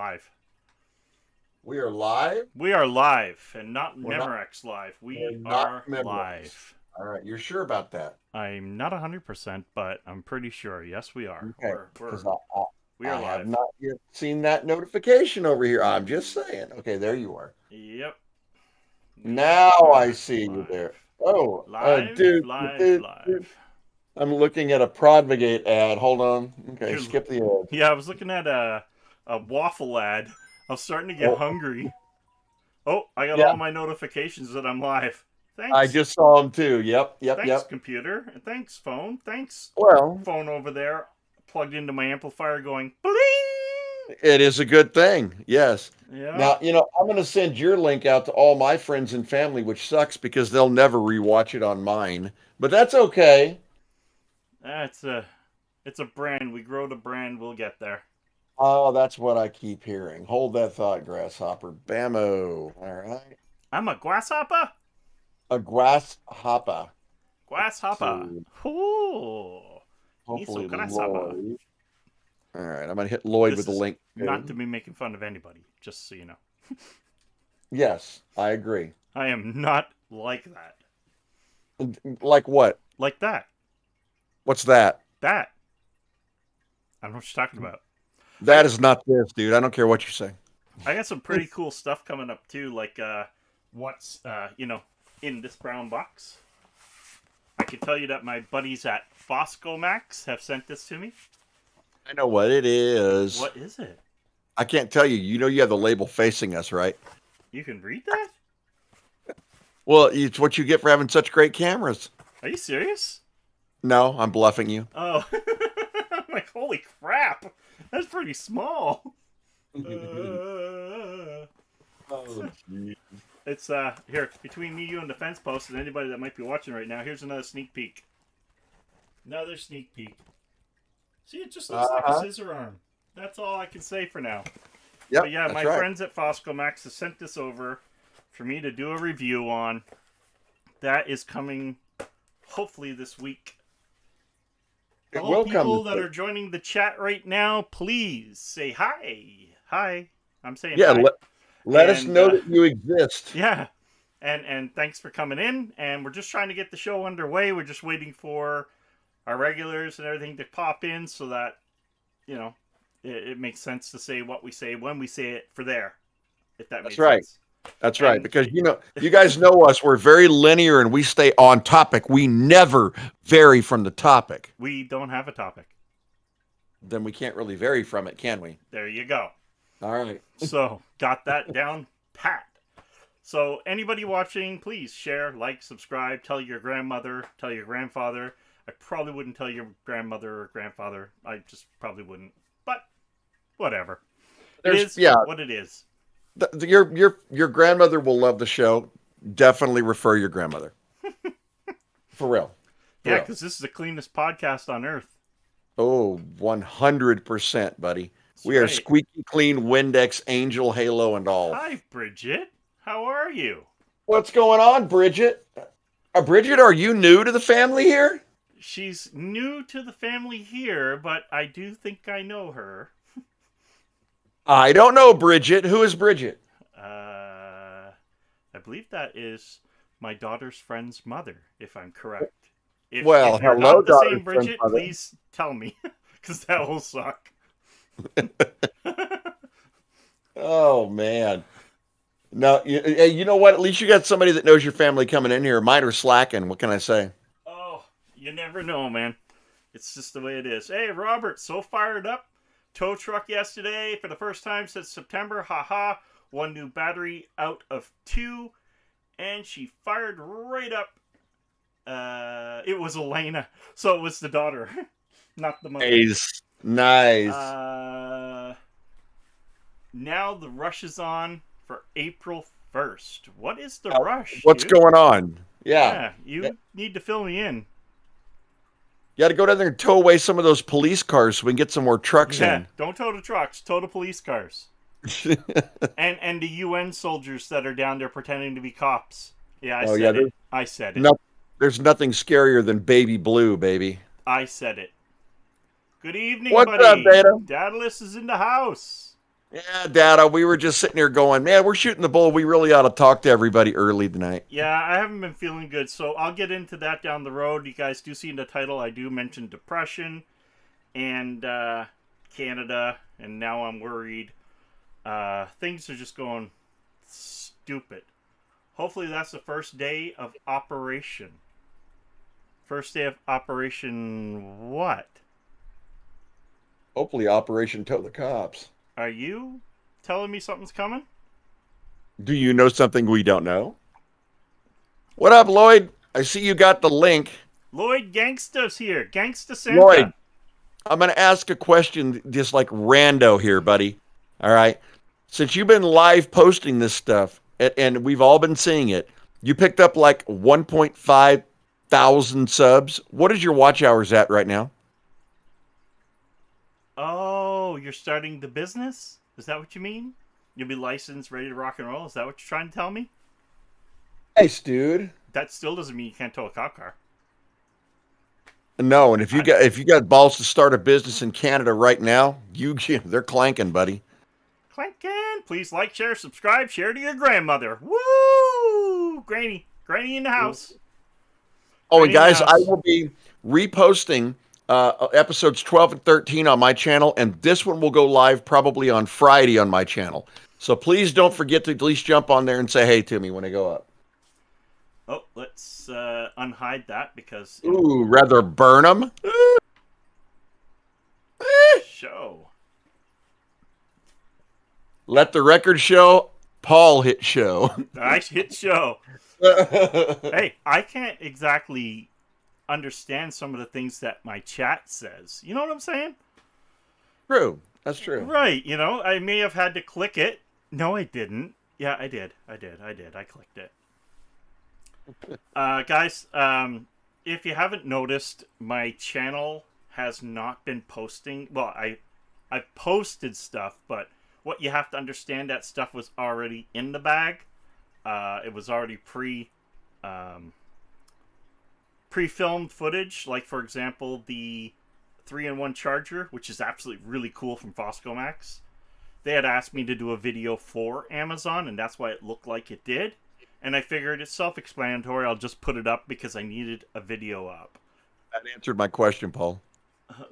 live. We are live? We are live, and not We're not, Memorex live. we're We not are Memorex. live. All right, you're sure about that? I'm not 100%, but I'm pretty sure. Yes, we are. Okay, because We are I have live. not yet seen that notification over here. I'm just saying. Okay, there you are. Yep. We Now I are see you there. live. Oh, Live, dude, live, dude, dude. live. I'm looking at a Prodvigate ad. Hold on. Okay, You're, skip the ad. yeah, I was looking at a waffle ad. I was starting to get Oh, hungry. Oh, I got yeah, all my notifications that I'm live. I Thanks. just saw them too. Yep, yep, Thanks, yep. computer. And thanks, phone. Thanks, Well, phone over there plugged into my amplifier going bling. it is a good thing. Yes. Yeah, Now, I'm going to send your link out to all my friends and family, which sucks because they'll never rewatch it on mine. But that's okay. it's a brand. We grow the brand. We'll get there. Oh, that's what I keep hearing. Hold that thought, grasshopper. Bammo. All right. I'm a grasshopper. A grasshopper. Grasshopper. So Ooh, me so hopefully grasshopper. Lloyd. All right. I'm going to hit Lloyd with This the is link not to too. be making fun of anybody. Just so you know, Yes, I agree. I am not like that. Like what? Like that. What's that? That. I don't know what you're talking about. I That got is not this, dude. I don't care what you say. I got some pretty cool stuff coming up too. Like what's in this brown box. I can tell you that my buddies at Fosco Max have sent this to me. I know what it is. What is it? I can't tell you. You know you have the label facing us, right? You can read that? Well, it's what you get for having such great cameras. Are you serious? No, I'm bluffing you. Oh, I'm like, holy crap! That's pretty small. Uh, Oh, geez. it's here between me, you, and the fence post, and anybody that might be watching right now. Here's another sneak peek. Another sneak peek. See, it just looks like a Uh-huh. scissor arm. That's all I can say for now. But Yep, yeah, that's my right. friends at Fosco Max have sent this over for me to do a review on. That is coming hopefully this week. It Hello, will come people this that week. are joining the chat right now. Please say hi. Hi. I'm saying Yeah, hi. let us And know that you exist. yeah. And thanks for coming in. And we're just trying to get the show underway. We're just waiting for our regulars and everything to pop in so that, it makes sense to say what we say when we say it for there. If that That's makes right. sense. That's right. And Because you guys know us. We're very linear and we stay on topic. We never vary from the topic. we don't have a topic. Then we can't really vary from it, can we? There you go. All right. So, got that down pat. So, anybody watching, please share, like, subscribe, tell your grandmother, tell your grandfather. I probably wouldn't tell your grandmother or grandfather. I just probably wouldn't. But, whatever. It is Yeah. what it is. Your grandmother will love the show. Definitely refer your grandmother. For real. For Yeah, real. because this is the cleanest podcast on earth. Oh, 100%, buddy. That's We are right. squeaky clean, Windex, Angel, Halo, and all. Hi, Bridget. How are you? What's going on, Bridget? Bridget, are you new to the family here? She's new to the family here, but I do think I know her. I don't know, Bridget. Who is Bridget? I believe that is my daughter's friend's mother, if I'm correct. Well, If you're hello, not the daughter's same friend's Bridget, mother. please tell me, because that will suck. Oh, man. No, you know what? At least you got somebody that knows your family coming in here. Mine are slacking. What can I say? Oh, you never know, man. It's just the way it is. Hey, Robert, so fired up. Tow truck yesterday for the first time since September. Haha. One new battery out of 2. And she fired right up. It was Elena. So it was the daughter, not the mother. Nice. Now the rush is on for April 1st. What is the rush? What's dude? going on? Yeah, you need to fill me in. You got to go down there and tow away some of those police cars so we can get some more trucks in. Don't tow the trucks, tow the police cars. and the UN soldiers that are down there pretending to be cops. Yeah, I said it. I said it. There's nothing scarier than baby blue, baby. I said it. Good evening, What's buddy. up, Data? Daedalus is in the house. Yeah, Dada, we were just sitting here going, man, we're shooting the bull. We really ought to talk to everybody early tonight. Yeah, I haven't been feeling good, so I'll get into that down the road. You guys do see in the title, I do mention depression and Canada, and now I'm worried. Things are just going stupid. Hopefully that's the first day of operation. First day of operation what? Hopefully, Operation Tow the Cops. Are you telling me something's coming? Do you know something we don't know? What up, Lloyd? I see you got the link. Lloyd Gangsta's here. Gangsta Santa. Lloyd, I'm going to ask a question just like rando here, buddy. All right. Since you've been live posting this stuff and we've all been seeing it, you picked up like 1.5 thousand subs. What is your watch hours at right now? Oh, you're starting the business? Is that what you mean? You'll be licensed, ready to rock and roll? Is that what you're trying to tell me? Nice, dude. That still doesn't mean you can't tow a cop car. No, and if you got balls to start a business in Canada right now, they're clanking, buddy. Clanking! Please like, share, subscribe, share to your grandmother. Woo! Granny in the house. Oh, and guys, I will be reposting episodes 12 and 13 on my channel, and this one will go live probably on Friday on my channel. So please don't forget to at least jump on there and say hey to me when I go up. Oh, let's unhide that because... Ooh, rather burn them. Show. Let the record show, Paul hit show. I hit show. Hey, I can't exactly understand some of the things that my chat says. You know what I'm saying? True. That's true. Right. You know, I may have had to click it. No, I didn't. Yeah, I did. I clicked it. Guys, if you haven't noticed, my channel has not been posting. Well, I posted stuff, but what you have to understand, that stuff was already in the bag. It was already pre-filmed footage. Like, for example, the 3-in-1 charger, which is absolutely really cool from Fosco Max. They had asked me to do a video for Amazon, and that's why it looked like it did. And I figured it's self-explanatory. I'll just put it up because I needed a video up. That answered my question, Paul.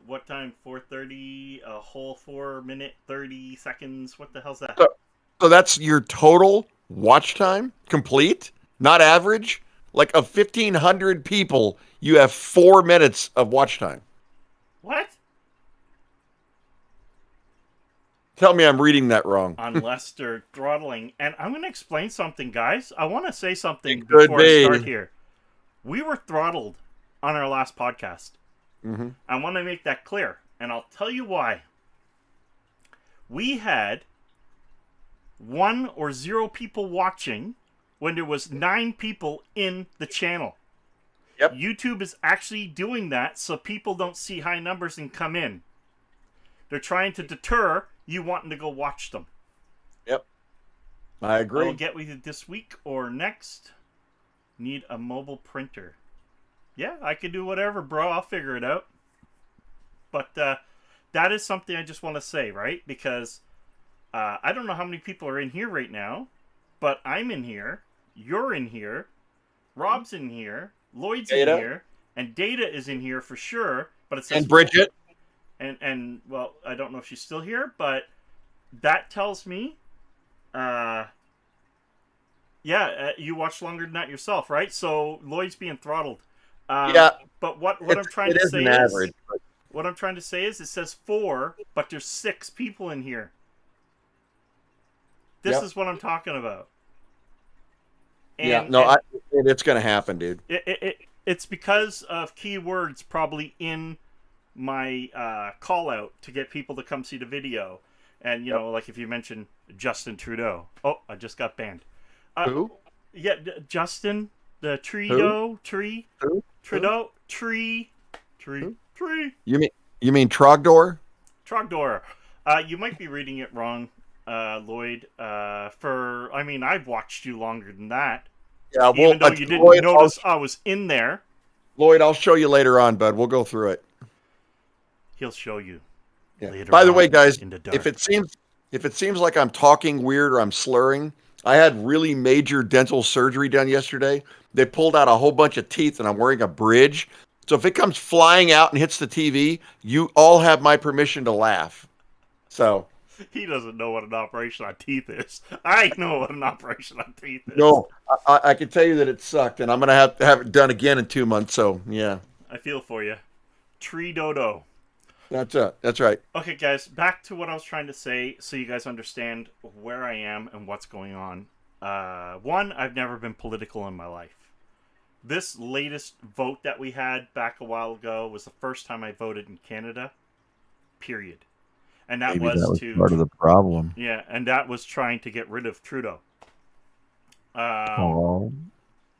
What time? 4:30. A whole 4 minute 30 seconds. What the hell's that? So that's your total watch time complete, not average. Like of 1,500 people, you have 4 minutes of watch time. What? Tell me I'm reading that wrong. Unless they're throttling. And I'm going to explain something, guys. I want to say something before I start here. We were throttled on our last podcast. Mm-hmm. I want to make that clear. And I'll tell you why. We had 1 or 0 people watching when there was 9 people in the channel. Yep. YouTube is actually doing that so people don't see high numbers and come in. They're trying to deter you wanting to go watch them. Yep. I agree. I'll get with you this week or next. Need a mobile printer. Yeah, I can do whatever, bro. I'll figure it out. But that is something I just want to say, right? Because I don't know how many people are in here right now, but I'm in here. You're in here. Rob's in here. Lloyd's Data. in here. And Data is in here for sure. But it says And Bridget. And well, I don't know if she's still here, but that tells me, you watched longer than that yourself, right? So Lloyd's being throttled. Yeah. But what I'm trying to say average, is, what I'm trying to say is, it says 4, but there's 6 people in here. This is what I'm talking about. And, it's going to happen, dude. It's because of keywords probably in my call out to get people to come see the video. And, you know, like if you mention Justin Trudeau. Oh, I just got banned. Who? Yeah, Justin, the Trudeau, tree. Who? Trudeau, tree. You mean Trogdor? Trogdor. You might be reading it wrong, Lloyd. I've watched you longer than that. Yeah, well, even though you didn't notice I was in there. Lloyd, I'll show you later on, bud. We'll go through it. He'll show you. Yeah. Later By the on way, guys, in the dark. if it if it seems like I'm talking weird or I'm slurring, I had really major dental surgery done yesterday. They pulled out a whole bunch of teeth, and I'm wearing a bridge. So if it comes flying out and hits the TV, you all have my permission to laugh. So He doesn't know what an operation on teeth is. I know what an operation on teeth is. no, I can tell you that it sucked, and I'm gonna have to have it done again in 2 months. So yeah, I feel for you. Tree dodo. that's it. That's right. Okay, guys, back to what I was trying to say so you guys understand where I am and what's going on. One, I've never been political in my life. This latest vote that we had back a while ago was the first time I voted in Canada, period. And that Maybe was that was to. part of the problem. Yeah, and that was trying to get rid of Trudeau. Oh,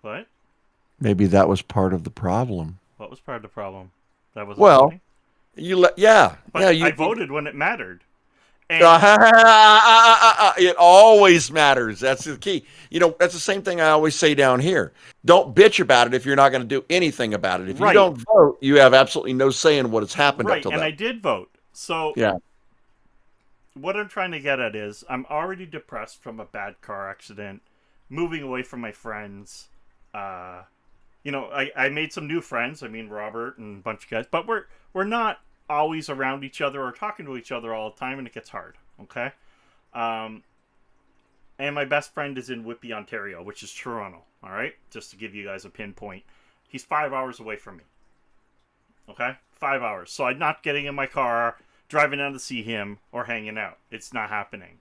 What? maybe that was part of the problem. What was part of the problem? That wasn't Well, voting? yeah, But yeah. You I voted when it mattered. And it always matters. That's the key. You know, that's the same thing I always say down here. Don't bitch about it if you're not going to do anything about it. If you Right. don't vote, you have absolutely no say in what has happened up right, till and then. I did vote. So Yeah. what I'm trying to get at is I'm already depressed from a bad car accident, moving away from my friends. I made some new friends. I mean, Robert and a bunch of guys, but we're not always around each other or talking to each other all the time, and it gets hard. Okay, and my best friend is in Whitby, Ontario, which is Toronto. All right, just to give you guys a pinpoint, he's 5 hours away from me. Okay, 5 hours. So I'm not getting in my car, driving down to see him, or hanging out. It's not happening.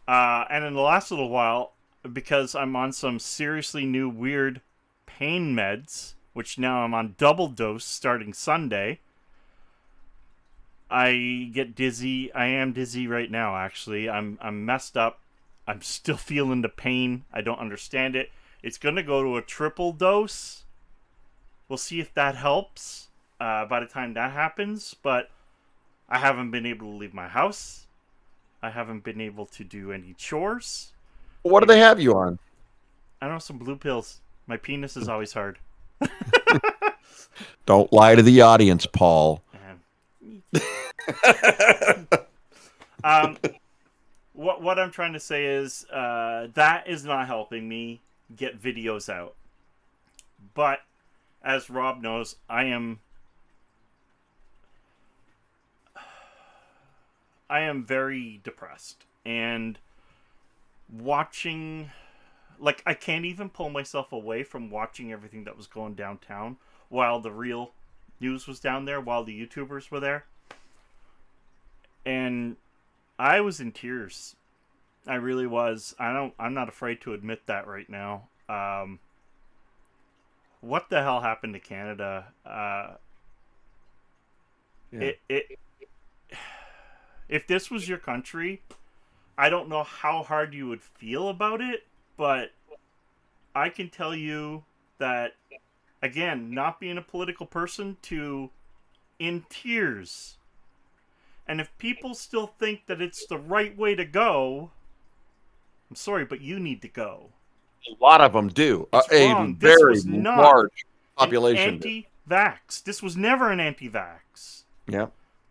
And in the last little while, because I'm on some seriously new weird pain meds, which now I'm on double dose starting Sunday, I get dizzy. I am dizzy right now, actually. I'm messed up. I'm still feeling the pain. I don't understand it. It's going to go to a triple dose. We'll see if that helps by the time that happens. But I haven't been able to leave my house. I haven't been able to do any chores. What do they have you on? I don't know, some blue pills. My penis is always hard. Don't lie to the audience, Paul. What I'm trying to say is that is not helping me get videos out. But as Rob knows, I am very depressed, and watching, like, I can't even pull myself away from watching everything that was going downtown while the real news was down there, while the YouTubers were there. And I was in tears. I really was. I'm not afraid to admit that right now. What the hell happened to Canada? Yeah. If this was your country, I don't know how hard you would feel about it, but I can tell you that, again, not being a political person, to in tears. And if people still think that it's the right way to go, I'm sorry, but you need to go. A lot of them do. It's A wrong. This very was not large population. Anti-vax. This was never an anti-vax. Yeah.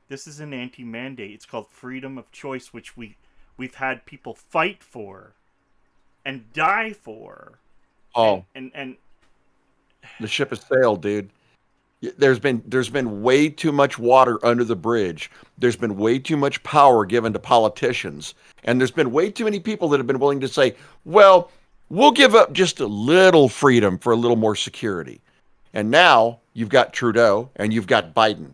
This is an anti-mandate. It's called freedom of choice, which we've had people fight for and die for. Oh, and the ship has sailed, dude. There's been way too much water under the bridge. There's been way too much power given to politicians, and there's been way too many people that have been willing to say, "Well, we'll give up just a little freedom for a little more security." And now you've got Trudeau and you've got Biden.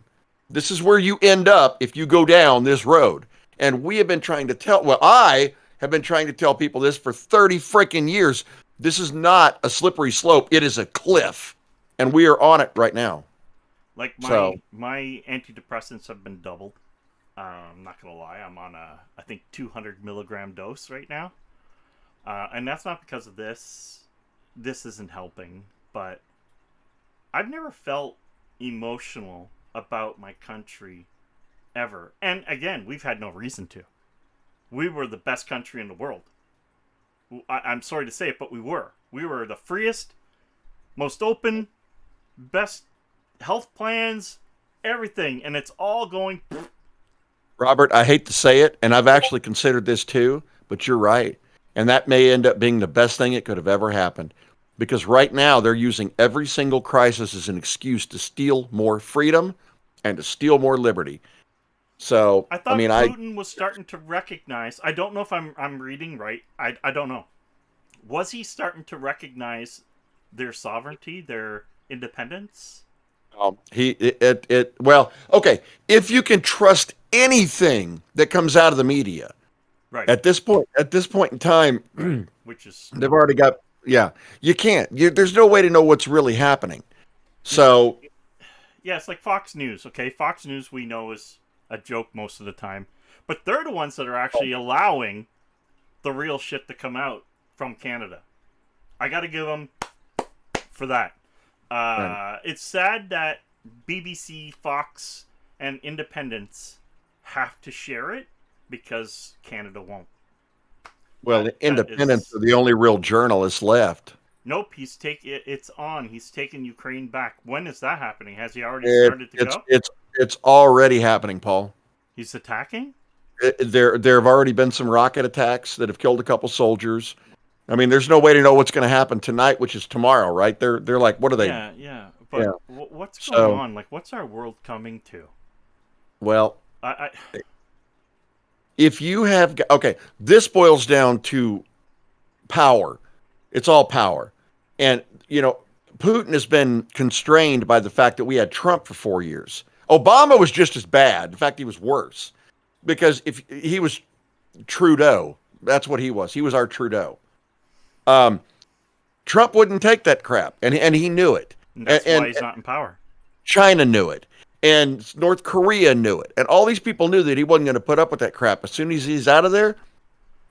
This is where you end up if you go down this road. And we have been trying to tell, well, I have been trying to tell people this for 30 freaking years. This is not a slippery slope. It is a cliff. And we are on it right now. Like, my antidepressants have been doubled. I'm not going to lie. I'm on I think 200 milligram dose right now. And that's not because of this. This isn't helping. But I've never felt emotional about my country ever. And again, we've had no reason to. We were the best country in the world. I'm sorry to say it, but we were. We were the freest, most open, best health plans, everything. And it's all going Robert, I hate to say it, and I've actually considered this too, but you're right. And that may end up being the best thing that could have ever happened. Because right now they're using every single crisis as an excuse to steal more freedom and to steal more liberty. So, I I thought mean, Putin was starting to recognize. I don't know if I'm reading right. I don't know. Was he starting to recognize their sovereignty, their independence? well, okay. If you can trust anything that comes out of the media Right. at this point in time, Right. Which is they've already got, yeah, you can't. There's no way to know what's really happening. So, yeah, it's like Fox News. Okay, Fox News we know is a joke most of the time, but they're the ones that are actually allowing the real shit to come out from Canada. I got to give them for that. It's sad that BBC, Fox, and Independents have to share it because Canada won't. well, the independents are the only real journalists left. Nope, it's on. He's taking Ukraine back. When is that happening? Has he already It, started to it's go? it's already happening, Paul. He's attacking? There have already been some rocket attacks that have killed a couple soldiers. I mean, there's no way to know what's going to happen tonight, which is tomorrow, right? They're like, what are they? Yeah. But Yeah. what's going on? Like, what's our world coming to? Well, I if you have, okay, this boils down to power. It's all power. And, Putin has been constrained by the fact that we had Trump for 4 years. Obama was just as bad. In fact, he was worse because if he was Trudeau, that's what he was. He was our Trudeau. Trump wouldn't take that crap, and he knew it. that's why he's not in power. China knew it, and North Korea knew it, and all these people knew that he wasn't going to put up with that crap. As soon as he's out of there,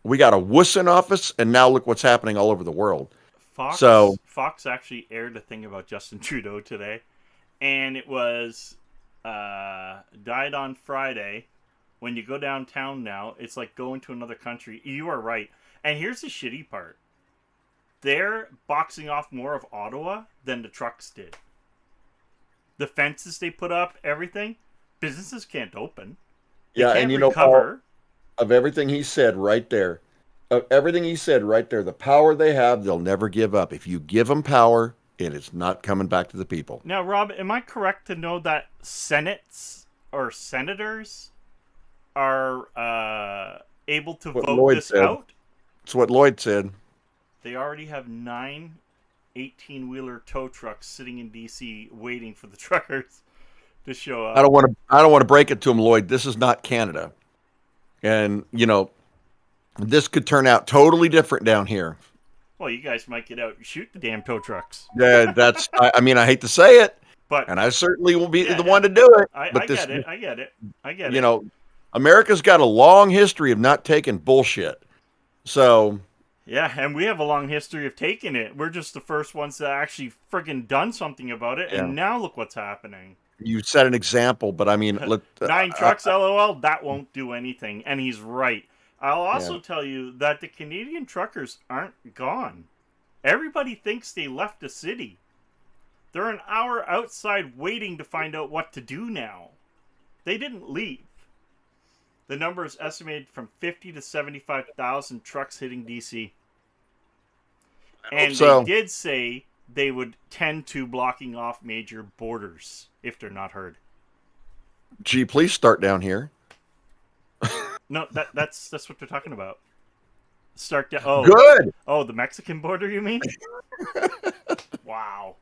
we got a wuss in office, and now look what's happening all over the world. Fox actually aired a thing about Justin Trudeau today, and it was died on Friday. When you go downtown now, it's like going to another country. You are right. And here's the shitty part. They're boxing off more of Ottawa than the trucks did. The fences they put up, everything, businesses can't open. They can't recover. Paul, of everything he said right there, the power they have, they'll never give up. If you give them power, it is not coming back to the people. Now, Rob, am I correct to know that senates or senators are able to vote this out? That's what Lloyd said. They already have 9 18-wheeler tow trucks sitting in D.C. waiting for the truckers to show up. I don't want to break it to him, Lloyd. This is not Canada, and this could turn out totally different down here. Well, you guys might get out and shoot the damn tow trucks. Yeah, that's. I mean, I hate to say it, and I certainly will be the one to do it. I get it. America's got a long history of not taking bullshit. So. Yeah, and we have a long history of taking it. We're just the first ones that actually friggin' done something about it, and now look what's happening. You set an example, but I mean... 9 trucks, LOL, that won't do anything, and he's right. I'll also tell you that the Canadian truckers aren't gone. Everybody thinks they left the city. They're an hour outside waiting to find out what to do now. They didn't leave. The number is estimated from 50 to 75,000 trucks hitting DC. And they did say they would tend to blocking off major borders if they're not heard. Gee, please start down here. No, that's what they're talking about. Start down. Oh, good. Oh, the Mexican border, you mean? Wow.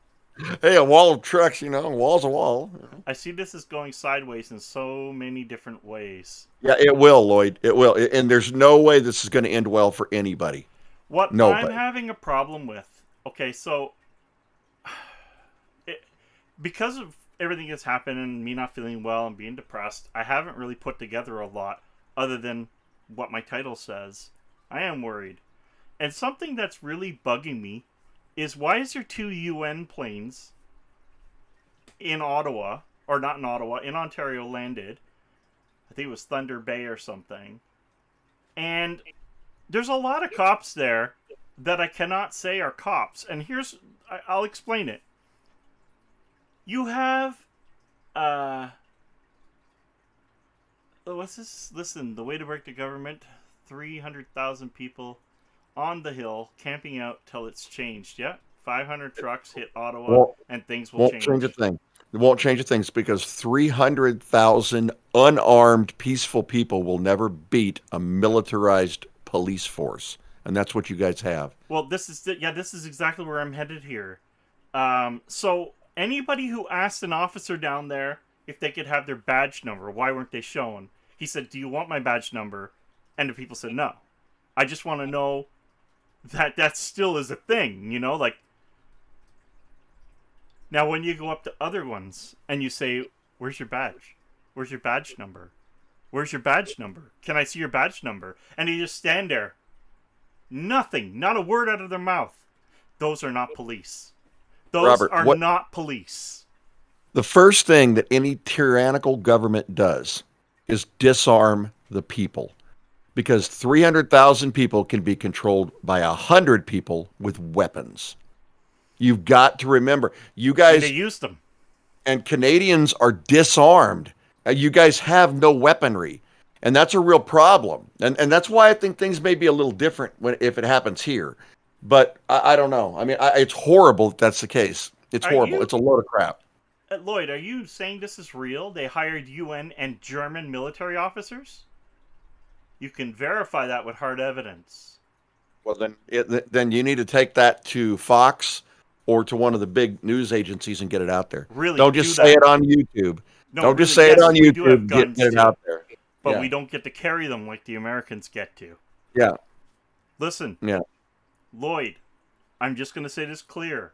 Hey, a wall of trucks, a wall's a wall. I see this is going sideways in so many different ways. Yeah, it will, Lloyd. It will. And there's no way this is going to end well for anybody. I'm having a problem with, so because of everything that's happened and me not feeling well and being depressed, I haven't really put together a lot other than what my title says. I am worried. And something that's really bugging me is why is there 2 UN planes in Ottawa, or not in Ottawa, in Ontario landed. I think it was Thunder Bay or something. And there's a lot of cops there that I cannot say are cops. And I'll explain it. You have what's this? Listen, the way to break the government: 300,000 people on the hill camping out till it's changed. Yeah, 500 trucks hit Ottawa, Won't, and things will won't change a change. thing. It won't change a thing. It's because 300,000 unarmed, peaceful people will never beat a militarized police force. And that's what you guys have. Well, this is exactly where I'm headed here. So anybody who asked an officer down there if they could have their badge number, why weren't they shown? He said, "Do you want my badge number?" And the people said, "No." I just want to know that still is a thing, you know, like now when you go up to other ones and you say, "Where's your badge? Where's your badge number? Where's your badge number? Can I see your badge number?" And you just stand there. Nothing, not a word out of their mouth. Those are not police. Those Robert, are not police. the first thing that any tyrannical government does is disarm the people. Because 300,000 people can be controlled by 100 people with weapons. You've got to remember, you And guys they used them. and Canadians are disarmed. You guys have no weaponry. And that's a real problem. And that's why I think things may be a little different if it happens here. But I don't know. I mean, it's horrible if that's the case. It's horrible. It's a load of crap. Lloyd, are you saying this is real? They hired UN and German military officers? You can verify that with hard evidence. Well, then you need to take that to Fox or to one of the big news agencies and get it out there. Really, don't just say it on YouTube. No, don't really, just say yes, it on we do have YouTube. guns Get it too, out there. but Yeah. we don't get to carry them like the Americans get to. Yeah. Listen, Yeah. Lloyd, I'm just going to say this clear.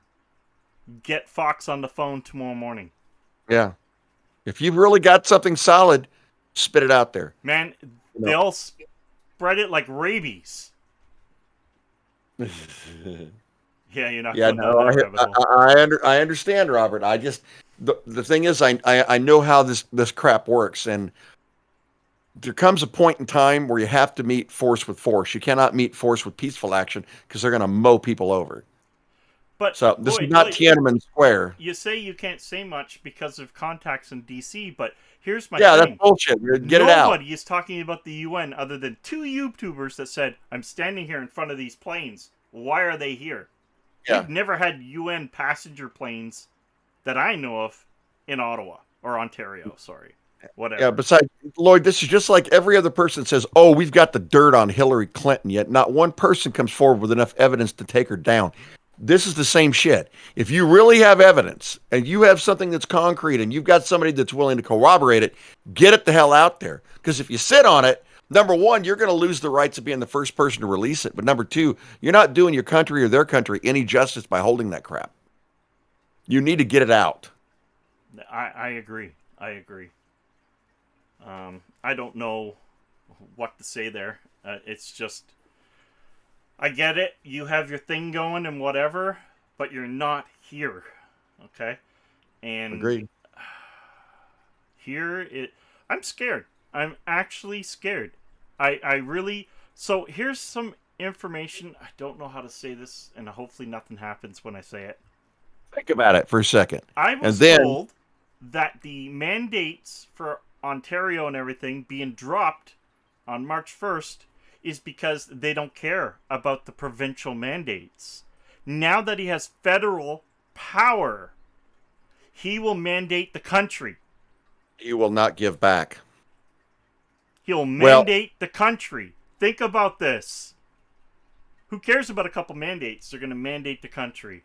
Get Fox on the phone tomorrow morning. Yeah. If you've really got something solid, spit it out there. Man, they'll spread it like rabies. Yeah, you're not Yeah, going down that rabbit hole. I understand, Robert. I just the thing is, I know how this crap works, and there comes a point in time where you have to meet force with force. You cannot meet force with peaceful action because they're going to mow people over. But So this is not Tiananmen Square. You say you can't say much because of contacts in DC, but here's my Yeah, thing. that's bullshit. Get it out. Nobody is talking about the UN other than 2 YouTubers that said, "I'm standing here in front of these planes. Why are they here?" Yeah. We've never had UN passenger planes that I know of in Ottawa or Ontario. Sorry, whatever. Yeah. Besides, Lloyd, this is just like every other person says, "Oh, we've got the dirt on Hillary Clinton." Yet not one person comes forward with enough evidence to take her down. This is the same shit. If you really have evidence and you have something that's concrete and you've got somebody that's willing to corroborate it, get it the hell out there. Because if you sit on it, number one, you're going to lose the rights of being the first person to release it. But number two, you're not doing your country or their country any justice by holding that crap. You need to get it out. I agree. I agree. I don't know what to say there. It's just, I get it. You have your thing going and whatever, but you're not here. Okay? And Agreed. I'm scared. I'm actually scared. I really, so here's some information. I don't know how to say this, and hopefully nothing happens when I say it. Think about it for a second. I was told that the mandates for Ontario and everything being dropped on March 1st is because they don't care about the provincial mandates. Now that he has federal power, he will mandate the country. He will not give back. He'll mandate the country. Think about this. Who cares about a couple mandates? They're going to mandate the country.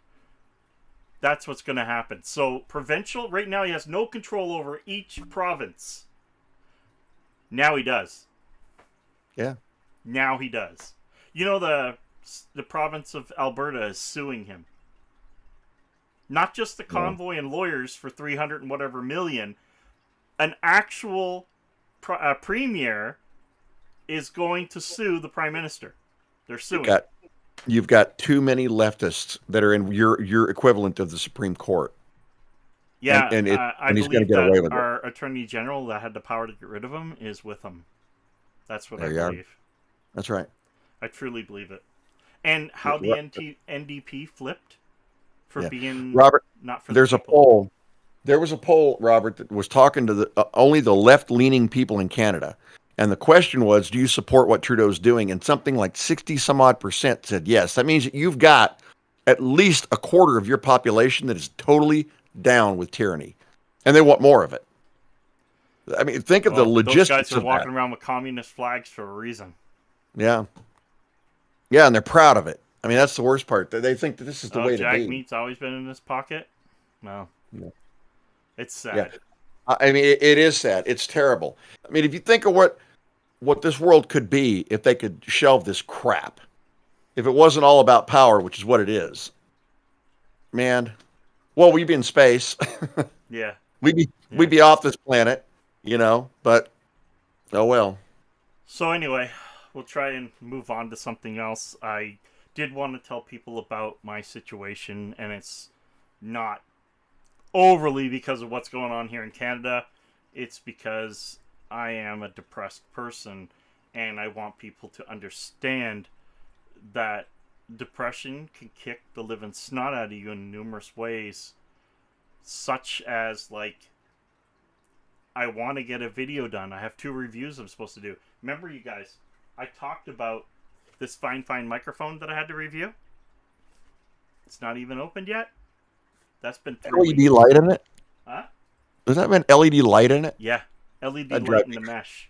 That's what's going to happen. So, provincial, right now he has no control over each province. Now he does. Yeah. Now he does. You know, the province of Alberta is suing him. Not just the convoy and lawyers for 300 and whatever million. An actual premier is going to sue the prime minister. They're suing. You've got too many leftists that are in your equivalent of the Supreme Court. Yeah, and he's going to get away with it. Our attorney general that had the power to get rid of him is with him. That's what I believe. That's right. I truly believe it. And how the NDP flipped for being Robert, not for there's the a poll. There was a poll, Robert, that was talking to only the left-leaning people in Canada. And the question was, do you support what Trudeau's doing? And something like 60 some odd percent said yes. That means that you've got at least a quarter of your population that is totally down with tyranny. And they want more of it. I mean, think of the Those logistics guys are of walking that. around with communist flags for a reason. Yeah. Yeah, and they're proud of it. I mean, that's the worst part. They think that this is the way to Jack be. meat's always been in his pocket. No, Yeah. it's Yeah. sad. I mean, it is sad. It's terrible. I mean, if you think of what this world could be if they could shelve this crap, if it wasn't all about power, which is what it is, man. Well, we'd be in space. Yeah. We'd be off this planet, you know. But oh well. So anyway, we'll try and move on to something else. I did want to tell people about my situation, and it's not overly because of what's going on here in Canada. It's because I am a depressed person, and I want people to understand that depression can kick the living snot out of you in numerous ways, such as, like, I want to get a video done. I have 2 reviews I'm supposed to do. Remember, you guys, I talked about this fine microphone that I had to review. It's not even opened yet. That's been 3 LED weeks. light in it? Huh? Does that have an LED light in it? Yeah. LED That'd light drive in the mesh.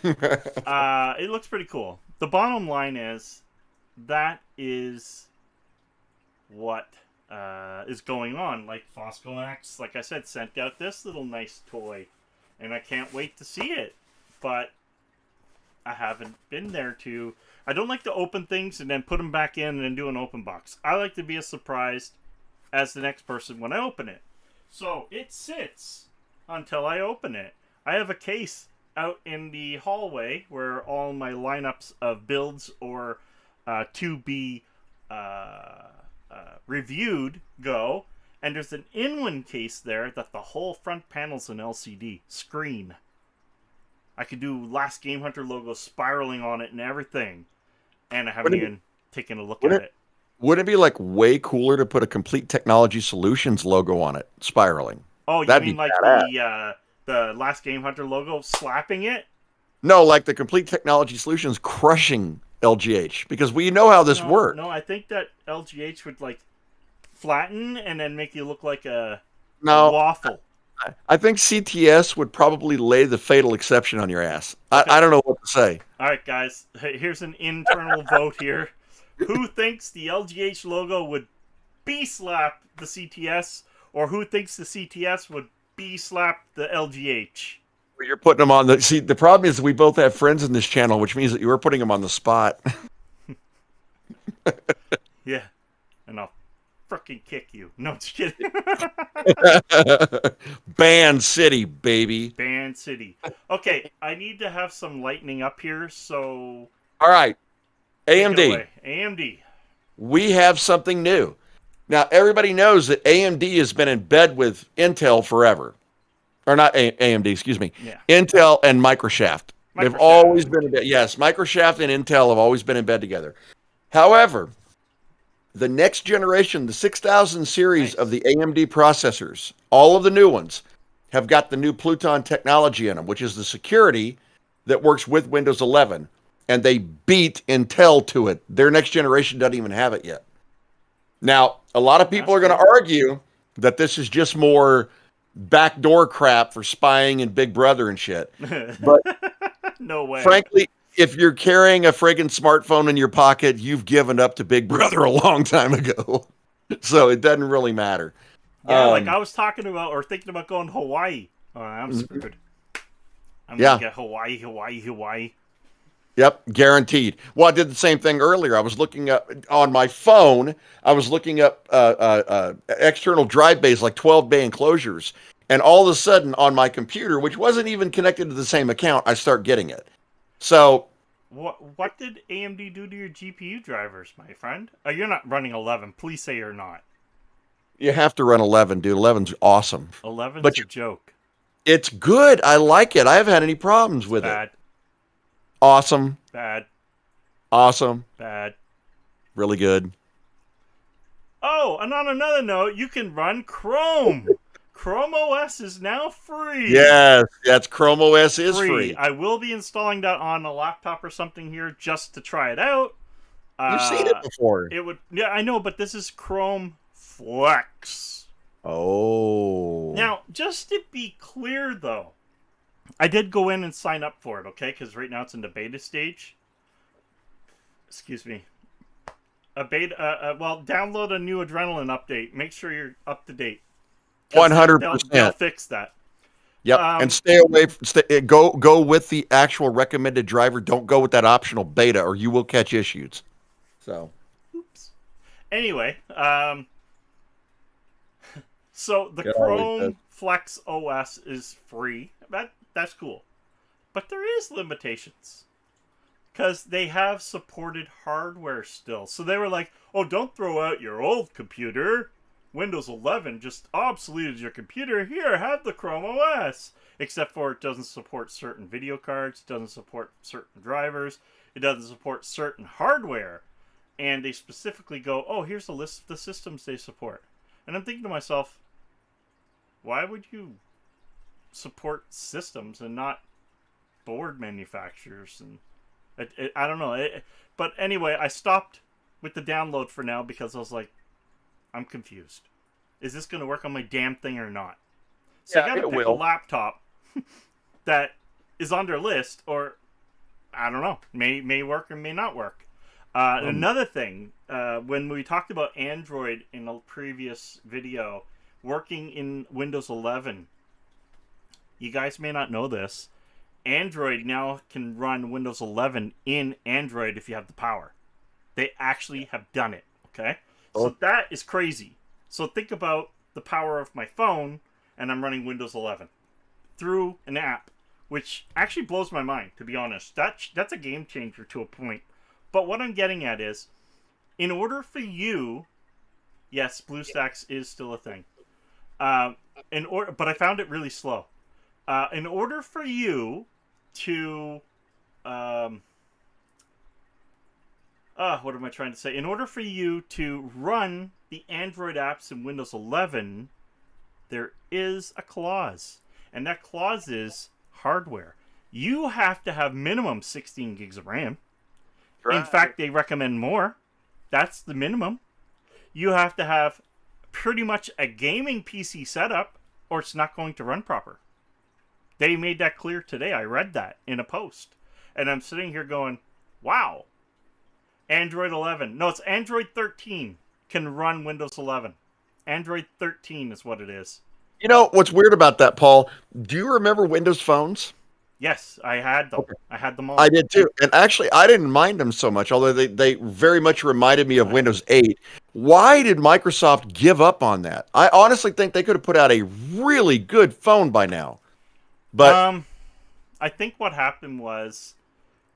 me. It looks pretty cool. The bottom line is that is what is going on. Like, Fosco X, like I said, sent out this little nice toy, and I can't wait to see it. But I haven't been there to... I don't like to open things and then put them back in and then do an open box. I like to be as surprised as the next person when I open it. So it sits until I open it. I have a case out in the hallway where all my lineups of builds or to be reviewed go. And there's an in-one case there that the whole front panel's an LCD screen. I could do LastGameHunter logo spiraling on it and everything. And I haven't even taken a look at it. Wouldn't it be like way cooler to put a Complete Technology Solutions logo on it, spiraling? Oh, you That'd mean be like badass. the LastGameHunter logo slapping it? No, like the Complete Technology Solutions crushing LGH, because we know how this works. No, I think that LGH would like flatten and then make you look like a waffle. I think CTS would probably lay the fatal exception on your ass. Okay. I don't know what to say. All right, guys. Here's an internal vote here. Who thinks the LGH logo would B-slap the CTS, or who thinks the CTS would B-slap the LGH? You're putting them on the... See, the problem is we both have friends in this channel, which means that you were putting them on the spot. Yeah. And I'll frickin' kick you. No, just kidding. Band City, baby. Band City. Okay, I need to have some lightning up here, so... All right. AMD. AMD. We have something new. Now, everybody knows that AMD has been in bed with Intel forever. Or not AMD, excuse me. Yeah. Intel and Microshaft. They've always been in bed. Yes, Microshaft and Intel have always been in bed together. However, the next generation, the 6000 series of the AMD processors, all of the new ones, have got the new Pluton technology in them, which is the security that works with Windows 11. And they beat Intel to it. Their next generation doesn't even have it yet. Now, a lot of people are going to argue that this is just more backdoor crap for spying and Big Brother and shit. But no way. Frankly, if you're carrying a friggin' smartphone in your pocket, you've given up to Big Brother a long time ago. So it doesn't really matter. Yeah, like I was talking about or thinking about going to Hawaii. Oh, I'm screwed. I'm going to get Hawaii. Yep, guaranteed. Well, I did the same thing earlier. I was looking up on my phone. I was looking up external drive bays, like 12-bay enclosures. And all of a sudden on my computer, which wasn't even connected to the same account, I start getting it. So... What did AMD do to your GPU drivers, my friend? You're not running 11. Please say you're not. You have to run 11, dude. 11's awesome. 11's a joke. It's good. I like it. I haven't had any problems with it. Awesome. Bad. Awesome. Bad. Really good. Oh, and on another note, you can run Chrome. Chrome OS is now free. Yes, that's Chrome OS is free. I will be installing that on a laptop or something here just to try it out. You've seen it before. It would, yeah, I know, but this is Chrome Flex. Oh. Now, just to be clear, though, I did go in and sign up for it, okay? Because right now it's in the beta stage. Excuse me. Well, download a new Adrenaline update. Make sure you're up to date. 100%. They'll fix that. Yep, and stay away. Go with the actual recommended driver. Don't go with that optional beta, or you will catch issues. So, oops. Anyway, so the Chrome Flex OS is free. That's cool, but there is limitations because they have supported hardware still. So they were like, "Oh, don't throw out your old computer. Windows 11 just obsoleted your computer. Here, have the Chrome OS." Except for it doesn't support certain video cards, it doesn't support certain drivers, it doesn't support certain hardware. And they specifically go, "Oh, here's a list of the systems they support." And I'm thinking to myself, why would you support systems and not board manufacturers? And I don't know. But anyway, I stopped with the download for now because I was like, I'm confused. Is this going to work on my damn thing or not? So I got to pick a laptop that is on their list, or I don't know, may work or may not work. Another thing, when we talked about Android in a previous video, working in Windows 11, you guys may not know this, Android now can run Windows 11 in Android if you have the power. They actually have done it, okay? So that is crazy. So think about the power of my phone, and I'm running Windows 11 through an app, which actually blows my mind, to be honest. That's a game changer to a point. But what I'm getting at is, in order for you, yes, BlueStacks is still a thing. But I found it really slow. In order for you to, what am I trying to say? In order for you to run the Android apps in Windows 11, there is a clause. And that clause is hardware. You have to have minimum 16 gigs of RAM. Right. In fact, they recommend more. That's the minimum. You have to have pretty much a gaming PC setup, or it's not going to run proper. They made that clear today. I read that in a post. And I'm sitting here going, wow. Android 11. No, it's Android 13 can run Windows 11. Android 13 is what it is. You know, what's weird about that, Paul, do you remember Windows phones? Yes, I had them. Okay. I had them all. I did too. And actually, I didn't mind them so much, although they very much reminded me of Windows 8. Why did Microsoft give up on that? I honestly think they could have put out a really good phone by now. But I think what happened was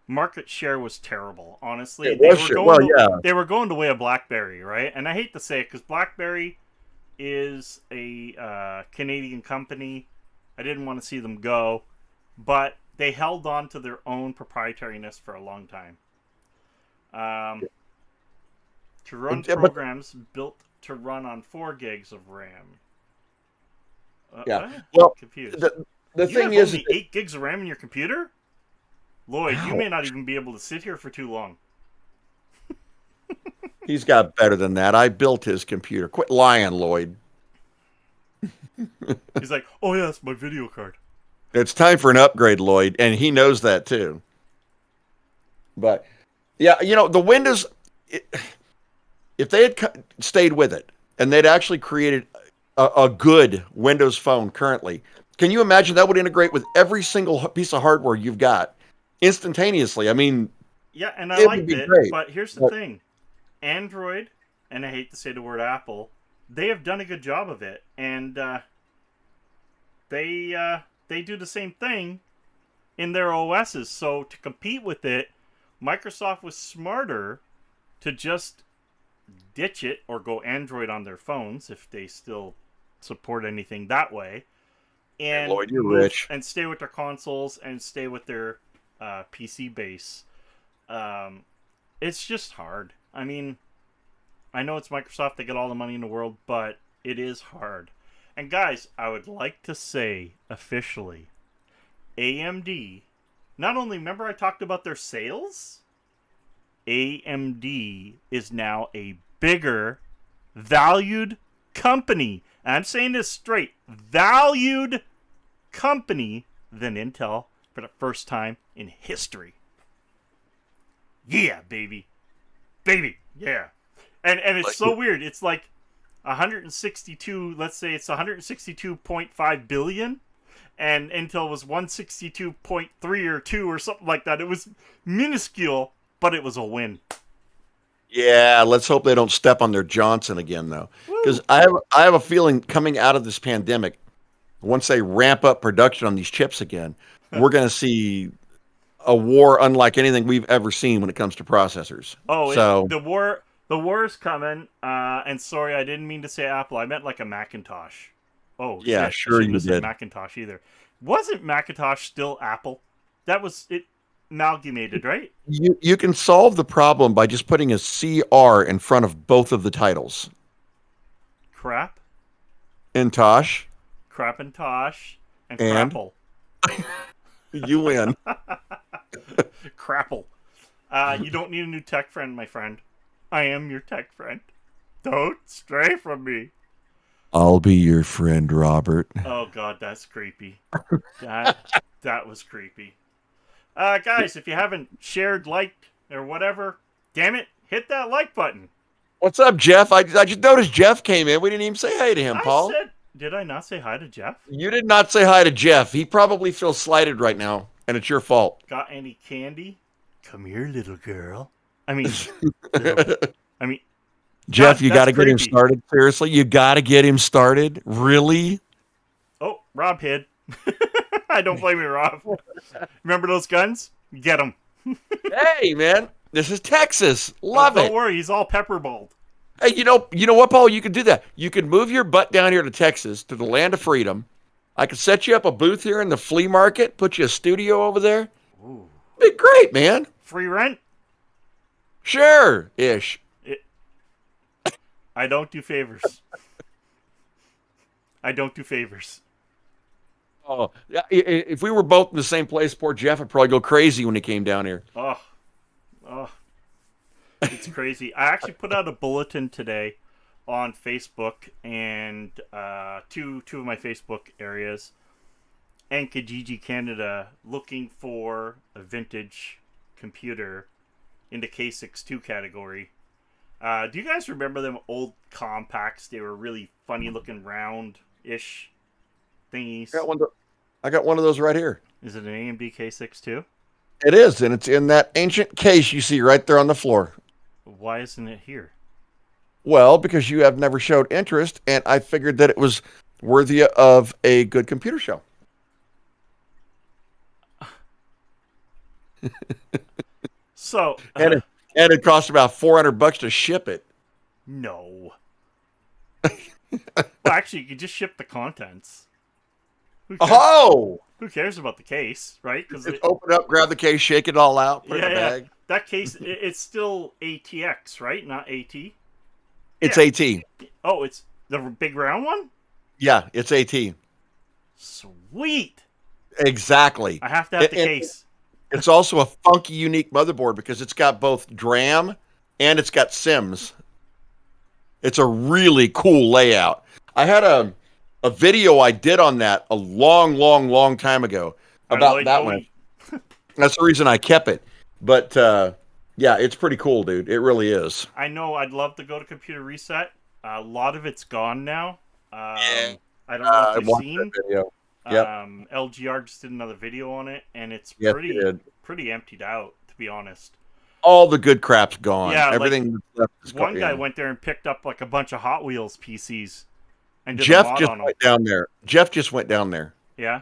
market share was terrible, honestly. They were going the way of BlackBerry, right? And I hate to say it because BlackBerry is a Canadian company. I didn't want to see them go, but they held on to their own proprietariness for a long time. To run programs built to run on 4 gigs of RAM. Well, confused. The thing is, only 8 gigs of RAM in your computer? Lloyd, you may not even be able to sit here for too long. He's got better than that. I built his computer. Quit lying, Lloyd. He's like, oh yeah, that's my video card. It's time for an upgrade, Lloyd, and he knows that too. But yeah, you know, the Windows, if they had stayed with it and they'd actually created a good Windows phone currently, can you imagine that would integrate with every single piece of hardware you've got instantaneously? I mean, yeah, and I liked it, but here's the thing. Android, and I hate to say the word Apple, they have done a good job of it, and they do the same thing in their OSs. So to compete with it, Microsoft was smarter to just ditch it or go Android on their phones if they still support anything that way, and Lloyd, you're rich, and stay with their consoles and stay with their PC base. It's just hard. I mean, I know it's Microsoft, they get all the money in the world, but it is hard. And guys, I would like to say officially, AMD, not only, remember I talked about their sales? AMD is now a bigger, valued company. And I'm saying this straight, valued company than Intel for the first time in history. Yeah, baby. Baby, yeah. And it's Like so it- weird. It's like 162, let's say it's 162.5 billion, and Intel was 162.3 or 2 or something like that. It was minuscule, but it was a win. Yeah, let's hope they don't step on their Johnson again, though, Woo. because I have a feeling coming out of this pandemic, once they ramp up production on these chips again, we're going to see a war unlike anything we've ever seen when it comes to processors. Oh, So the war's coming. And sorry, I didn't mean to say Apple. I meant like a Macintosh. Oh yeah, shit! sure I you shouldn't have said did. Macintosh either. Wasn't Macintosh still Apple? That was it. Amalgamated, right? You can solve the problem by just putting a CR in front of both of the titles. Crap, And Tosh, crap, and Tosh, and And? Crapple. you win. Crapple. You don't need a new tech friend, my friend. I am your tech friend. Don't stray from me. I'll be your friend, Robert. Oh god, that's creepy. That was creepy. Guys, if you haven't shared, liked, or whatever, damn it, hit that like button. What's up, Jeff? I just noticed Jeff came in. We didn't even say hey to him, Paul. Did I not say hi to Jeff? You did not say hi to Jeff. He probably feels slighted right now, and it's your fault. Got any candy? Come here, little girl. I mean, Jeff, you that's got to get him creepy. started. Seriously, you got to get him started. Really? Oh, Rob hid. I don't blame you, Rob. Remember those guns? Get them. Hey, man, this is Texas. Love it. Don't worry, he's all pepperballed. Hey, you know what, Paul? You can do that. You can move your butt down here to Texas, to the land of freedom. I could set you up a booth here in the flea market, put you a studio over there. Ooh. Be great, man. Free rent? Sure, ish. I don't do favors. I don't do favors. Oh, yeah. If we were both in the same place, poor Jeff would probably go crazy when he came down here. Oh, it's crazy. I actually put out a bulletin today on Facebook and two of my Facebook areas, and Kijiji Canada, looking for a vintage computer in the K62 category. Do you guys remember them old compacts? They were really funny looking round-ish thingies. I got one of those right here. Is it an AMD K62? It is, and it's in that ancient case you see right there on the floor. Why isn't it here? Well, because you have never showed interest, and I figured that it was worthy of a good computer show. So, And it cost about $400 to ship it. no. Well, actually, you could just ship the contents. Who cares, Oh! Who cares about the case, right? Because Just open it up, grab the case, shake it all out, put it in the bag. that case, it's still ATX, right? Not AT. It's Yeah. AT. Oh, it's the big round one? Yeah, it's AT. Sweet. Exactly. I have to have the And- case. It's also a funky, unique motherboard because it's got both DRAM and it's got SIMs. It's a really cool layout. I had a video I did on that a long time ago about that one. That's the reason I kept it. But yeah, it's pretty cool, dude. It really is. I know I'd love to go to Computer Reset. A lot of it's gone now. I don't know I if you've watched seen. that video. Yep. LGR just did another video on it, and it's Yes, he did. pretty emptied out, to be honest. All the good crap's gone. Yeah, like, everything that's left is gone. One guy went there and picked up like a bunch of Hot Wheels PCs and did a Jeff mod just on them. went down there. Jeff just went down there. Yeah,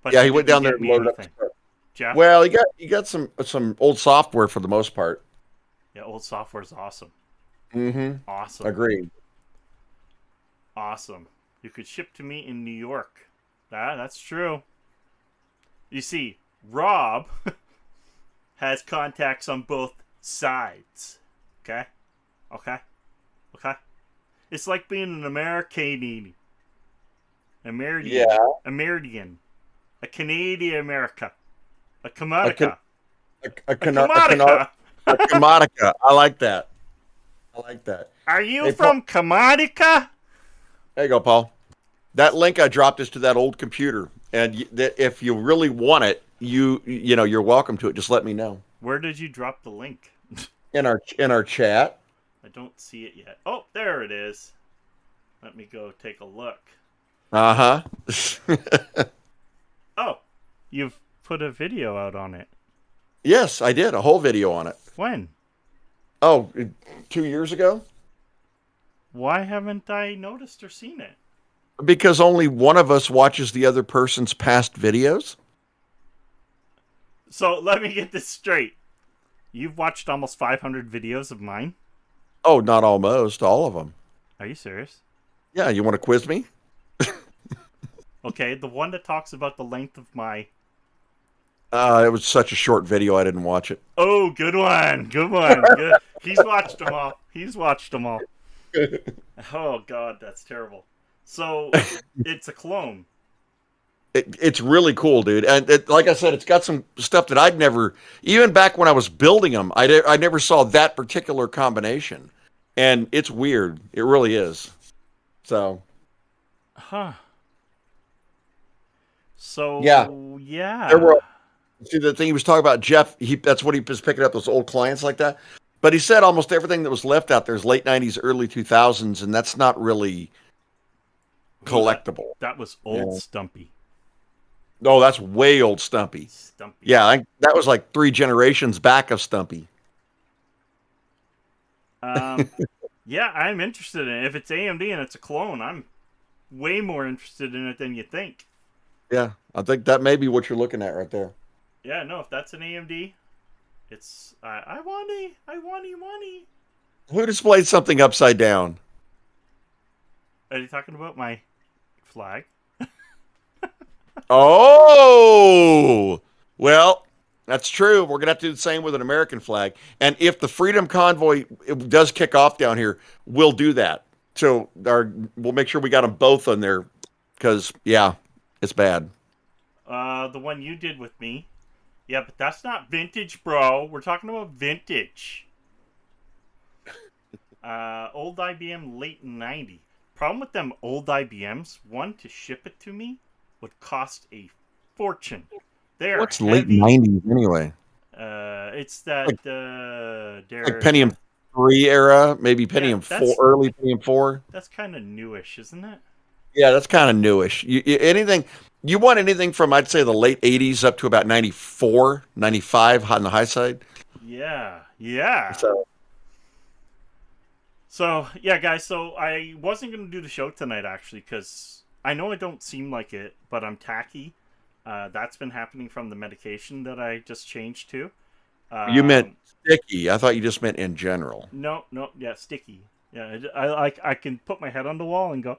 but Yeah, he went didn't down there get and me loaded up. anything. Stuff. Jeff, Well, he got some old software for the most part. yeah, old software's awesome. Mm-hmm. Awesome. Agreed. Awesome. You could ship to me in New York. That's true. You see, Rob has contacts on both sides. Okay? Okay? Okay? It's like being an American. a Meridian, Yeah. a Meridian, a Canadian America, a A, Kamadica, a, a canar- a, canar- Kamadica. a Kamadica. I like that. I like that. Are you Hey, Paul. from Kamadica? There you go, Paul. That link I dropped is to that old computer, and if you really want it, you're welcome to it. Just let me know Where did you drop the link? in our chat. I don't see it yet. Oh, there it is. Let me go take a look. Uh huh. Oh, you've put a video out on it. Yes, I did a whole video on it. When? Oh, 2 years ago. Why haven't I noticed or seen it? Because only one of us watches the other person's past videos. So let me get this straight. You've watched almost 500 videos of mine? Oh, not almost all of them. Are you serious? Yeah, you want to quiz me? Okay, the one that talks about the length of my... It was such a short video, I didn't watch it. Oh, good one. Good one. Good. He's watched them all. He's watched them all. Oh, God, that's terrible. So, it's a clone. It's really cool, dude. And like I said, it's got some stuff that I'd never, even back when I was building them, I never saw that particular combination. And it's weird. It really is. So. Huh. So, Yeah. yeah. There were, see, the thing he was talking about, Jeff, that's what he was picking up, those old clients like that. But he said almost everything that was left out there is late 90s, early 2000s, and that's not really collectible. That was old Stumpy. No, that's way old Stumpy. Stumpy. Yeah, that was like 3 generations back of Stumpy. Yeah, I'm interested in it. If it's AMD and it's a clone, I'm way more interested in it than you think. Yeah, I think that may be what you're looking at right there. Yeah, no, if that's an AMD, it's I want it. Who displayed something upside down? Are you talking about my flag? Oh, well, that's true. We're gonna have to do the same with an American flag. And if the Freedom Convoy does kick off down here, we'll do that. So we'll make sure we got them both on there, because yeah, it's bad. The one you did with me. Yeah, but that's not vintage, bro. We're talking about vintage. Old IBM late 90. Problem with them old IBMs, one, to ship it to me would cost a fortune. They're What's heavy. late 90s anyway? It's that like Pentium 3 era, maybe Pentium 4, early Pentium 4. That's kind of newish, isn't it? Yeah, that's kind of newish. You want anything from, I'd say, the late 80s up to about 94, 95 on the high side. Yeah. So, yeah, guys, so I wasn't going to do the show tonight, actually, because I know I don't seem like it, but I'm tacky. That's been happening from the medication that I just changed to. You meant sticky. I thought you just meant in general. No, yeah, sticky. Yeah, I can put my head on the wall and go...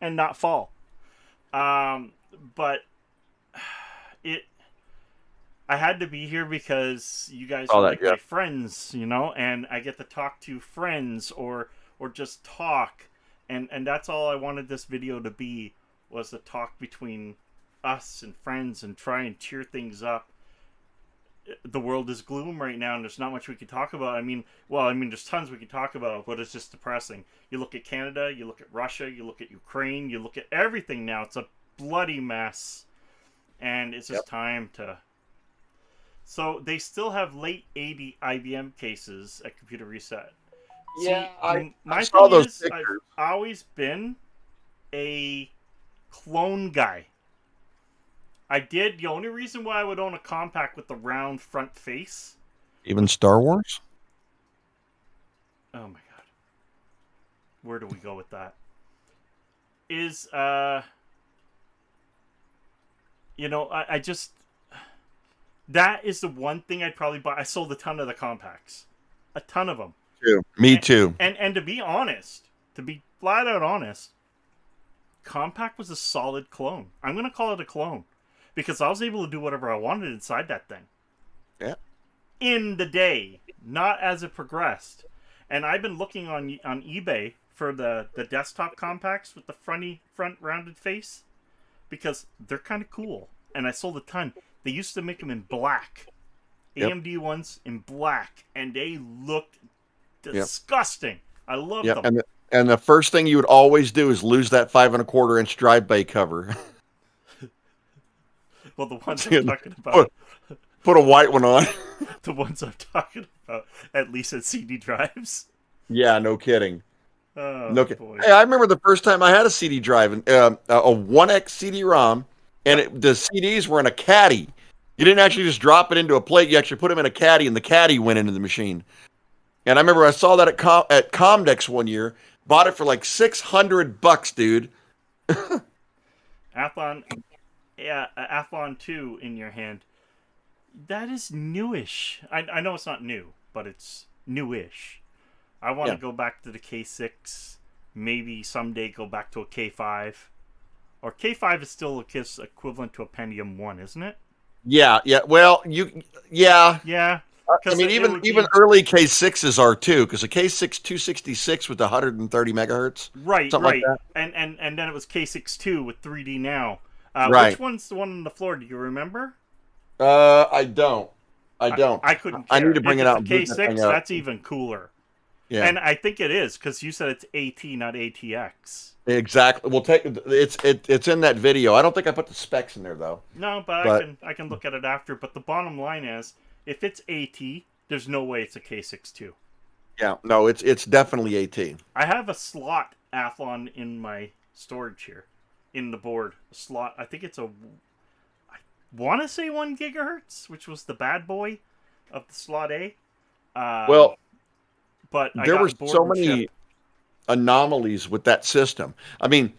and not fall. But I had to be here because you guys are like my friends, and I get to talk to friends or just talk, and that's all I wanted this video to be, was a talk between us and friends and try and cheer things up. The world is gloom right now, and there's not much we can talk about. I mean, there's tons we can talk about, but it's just depressing. You look at Canada, you look at Russia, you look at Ukraine, you look at everything now. It's a bloody mess, and it's just time to... So they still have late 80 IBM cases at Computer Reset. Yeah, See, I saw those pictures. I've always been a clone guy. The only reason why I would own a compact with the round front face. Even Star Wars? Oh my god. Where do we go with that? Is, I just... That is the one thing I'd probably buy. I sold a ton of the compacts. A ton of them. Me too. And to be honest, to be flat out honest, compact was a solid clone. I'm going to call it a clone. Because I was able to do whatever I wanted inside that thing. Yeah. In the day. Not as it progressed. And I've been looking on eBay for the desktop compacts with the front rounded face, because they're kind of cool, and I sold a ton. They used to make them in black, AMD ones in black, and they looked disgusting. I love them. And the first thing you would always do is lose that 5 1/4 inch drive bay cover. Well, the ones I'm talking about. Put a white one on. The ones I'm talking about, at least at CD drives. Yeah, no kidding. Oh, no boy. Hey, I remember the first time I had a CD drive, a 1X CD-ROM, and the CDs were in a caddy. You didn't actually just drop it into a plate. You actually put them in a caddy, and the caddy went into the machine. And I remember I saw that at Comdex one year. Bought it for like $600, dude. Athlon 2 in your hand. That is newish. I know it's not new, but it's newish. I want to go back to the K6. Maybe someday go back to a K5. Or K5 is still equivalent to a Pentium 1, isn't it? Yeah. Well, yeah. I mean, even early K6s are too, because a K6 266 with 130 megahertz. Right. Like that. And then it was K6-2 with 3D now. Right. Which one's the one on the floor? Do you remember? I don't. I couldn't care. I need to bring it out. K6, that's even cooler. Yeah. And I think it is, because you said it's AT, not ATX. Exactly. We'll take it's in that video. I don't think I put the specs in there though. No, but I can look at it after. But the bottom line is, if it's AT, there's no way it's a K6-2. Yeah, no, it's definitely AT. I have a slot Athlon in my storage here, in the board. A slot. I think it's I want to say 1 gigahertz, which was the bad boy of the slot A. But there were so many anomalies with that system. I mean,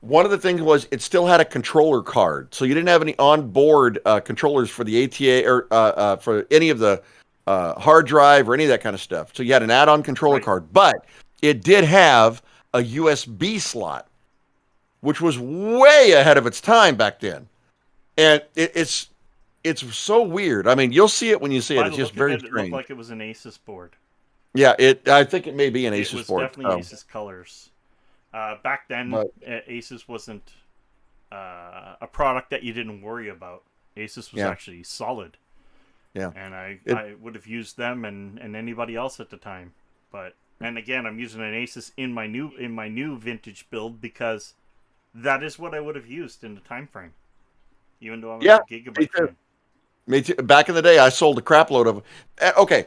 one of the things was it still had a controller card, so you didn't have any onboard controllers for the ATA or for any of the hard drive or any of that kind of stuff. So you had an add-on controller card, but it did have a USB slot, which was way ahead of its time back then. And it's so weird. I mean, you'll see it when you see it. It's just very strange. It looked like it was an Asus board. Yeah, I think it may be an Asus board. It was definitely Asus colors. Back then, Asus wasn't a product that you didn't worry about. Asus was actually solid. Yeah, and I would have used them and anybody else at the time. And again, I'm using an Asus in my new vintage build because that is what I would have used in the time frame. Even though I'm a Gigabyte fan. Me too. Back in the day, I sold a crap load of them. Okay.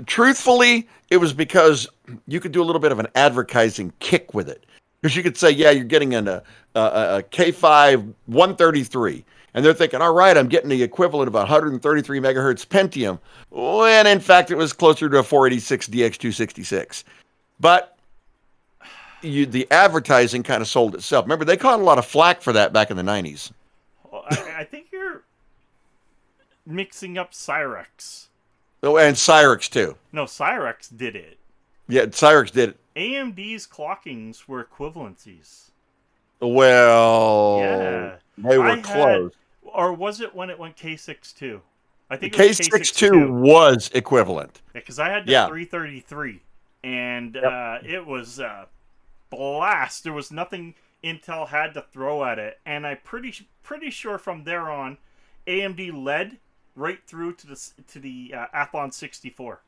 Truthfully, it was because you could do a little bit of an advertising kick with it. Because you could say, yeah, you're getting a K5 133. And they're thinking, all right, I'm getting the equivalent of a 133 megahertz Pentium. When in fact, it was closer to a 486 DX266. But the advertising kind of sold itself. Remember, they caught a lot of flack for that back in the 90s. Well, I think you're mixing up Cyrex. Oh, and Cyrex too. No, Cyrex did it. Yeah, Cyrex did it. AMD's clockings were equivalencies. Well, yeah, they were close. Or was it when it went K6-2? I think it was K6-2 was equivalent. Because I had the 333, and it was blast. There was nothing Intel had to throw at it, and I'm pretty sure from there on, AMD led right through to the Athlon 64.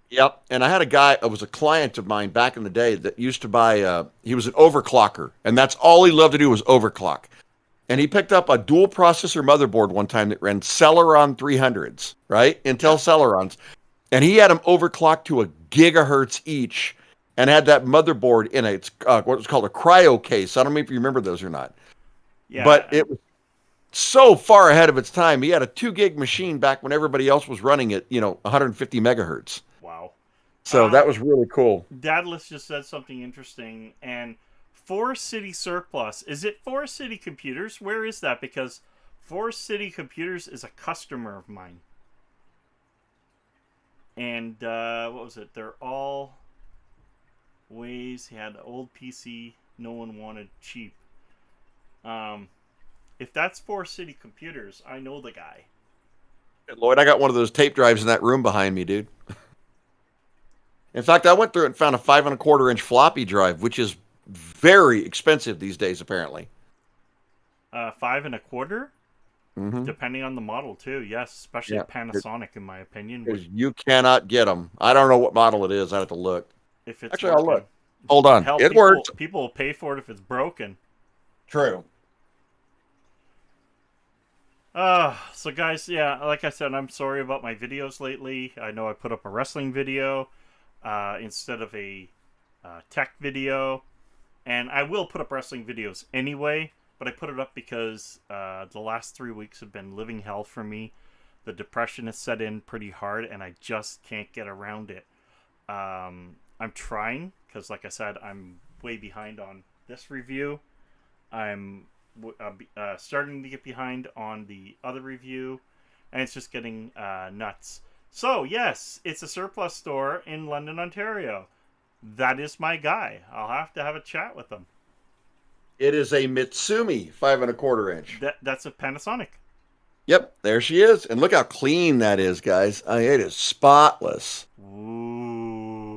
Yep, and I had a guy, it was a client of mine back in the day that used to buy, he was an overclocker, and that's all he loved to do was overclock. And he picked up a dual processor motherboard one time that ran Celeron 300s, right? Intel Celerons. And he had them overclocked to a gigahertz each and had that motherboard in it's what was called a cryo case. I don't know if you remember those or not. Yeah. But it was so far ahead of its time. He had a 2 gig machine back when everybody else was running at, 150 megahertz. Wow. So that was really cool. Dadless just said something interesting. And Forest City Surplus, is it Forest City Computers? Where is that? Because Forest City Computers is a customer of mine. And what was it? They're all ways. He had an old PC no one wanted cheap. If that's Forest City Computers, I know the guy. Lloyd, I got one of those tape drives in that room behind me, dude. In fact, I went through and found a 5 1/4 inch floppy drive, which is very expensive these days, apparently. 5 1/4, Mm-hmm. depending on the model too. Yes, especially Yeah, Panasonic, in my opinion, would because you cannot get them. I don't know what model it is. I have to look. if it's Actually, I'll working. look. Hold on. Hell, It works. people will pay for it if it's broken. True. So guys, yeah, like I said, I'm sorry about my videos lately. I know I put up a wrestling video instead of a tech video, and I will put up wrestling videos anyway, but I put it up because the last 3 weeks have been living hell for me. The depression has set in pretty hard, and I just can't get around it. I'm trying, because like I said, I'm way behind on this review. I'm starting to get behind on the other review, and it's just getting nuts. So, yes, it's a surplus store in London, Ontario. That is my guy. I'll have to have a chat with him. It is a Mitsumi 5 1/4 inch. That's a Panasonic. Yep, there she is. And look how clean that is, guys. I mean, it is spotless. Ooh.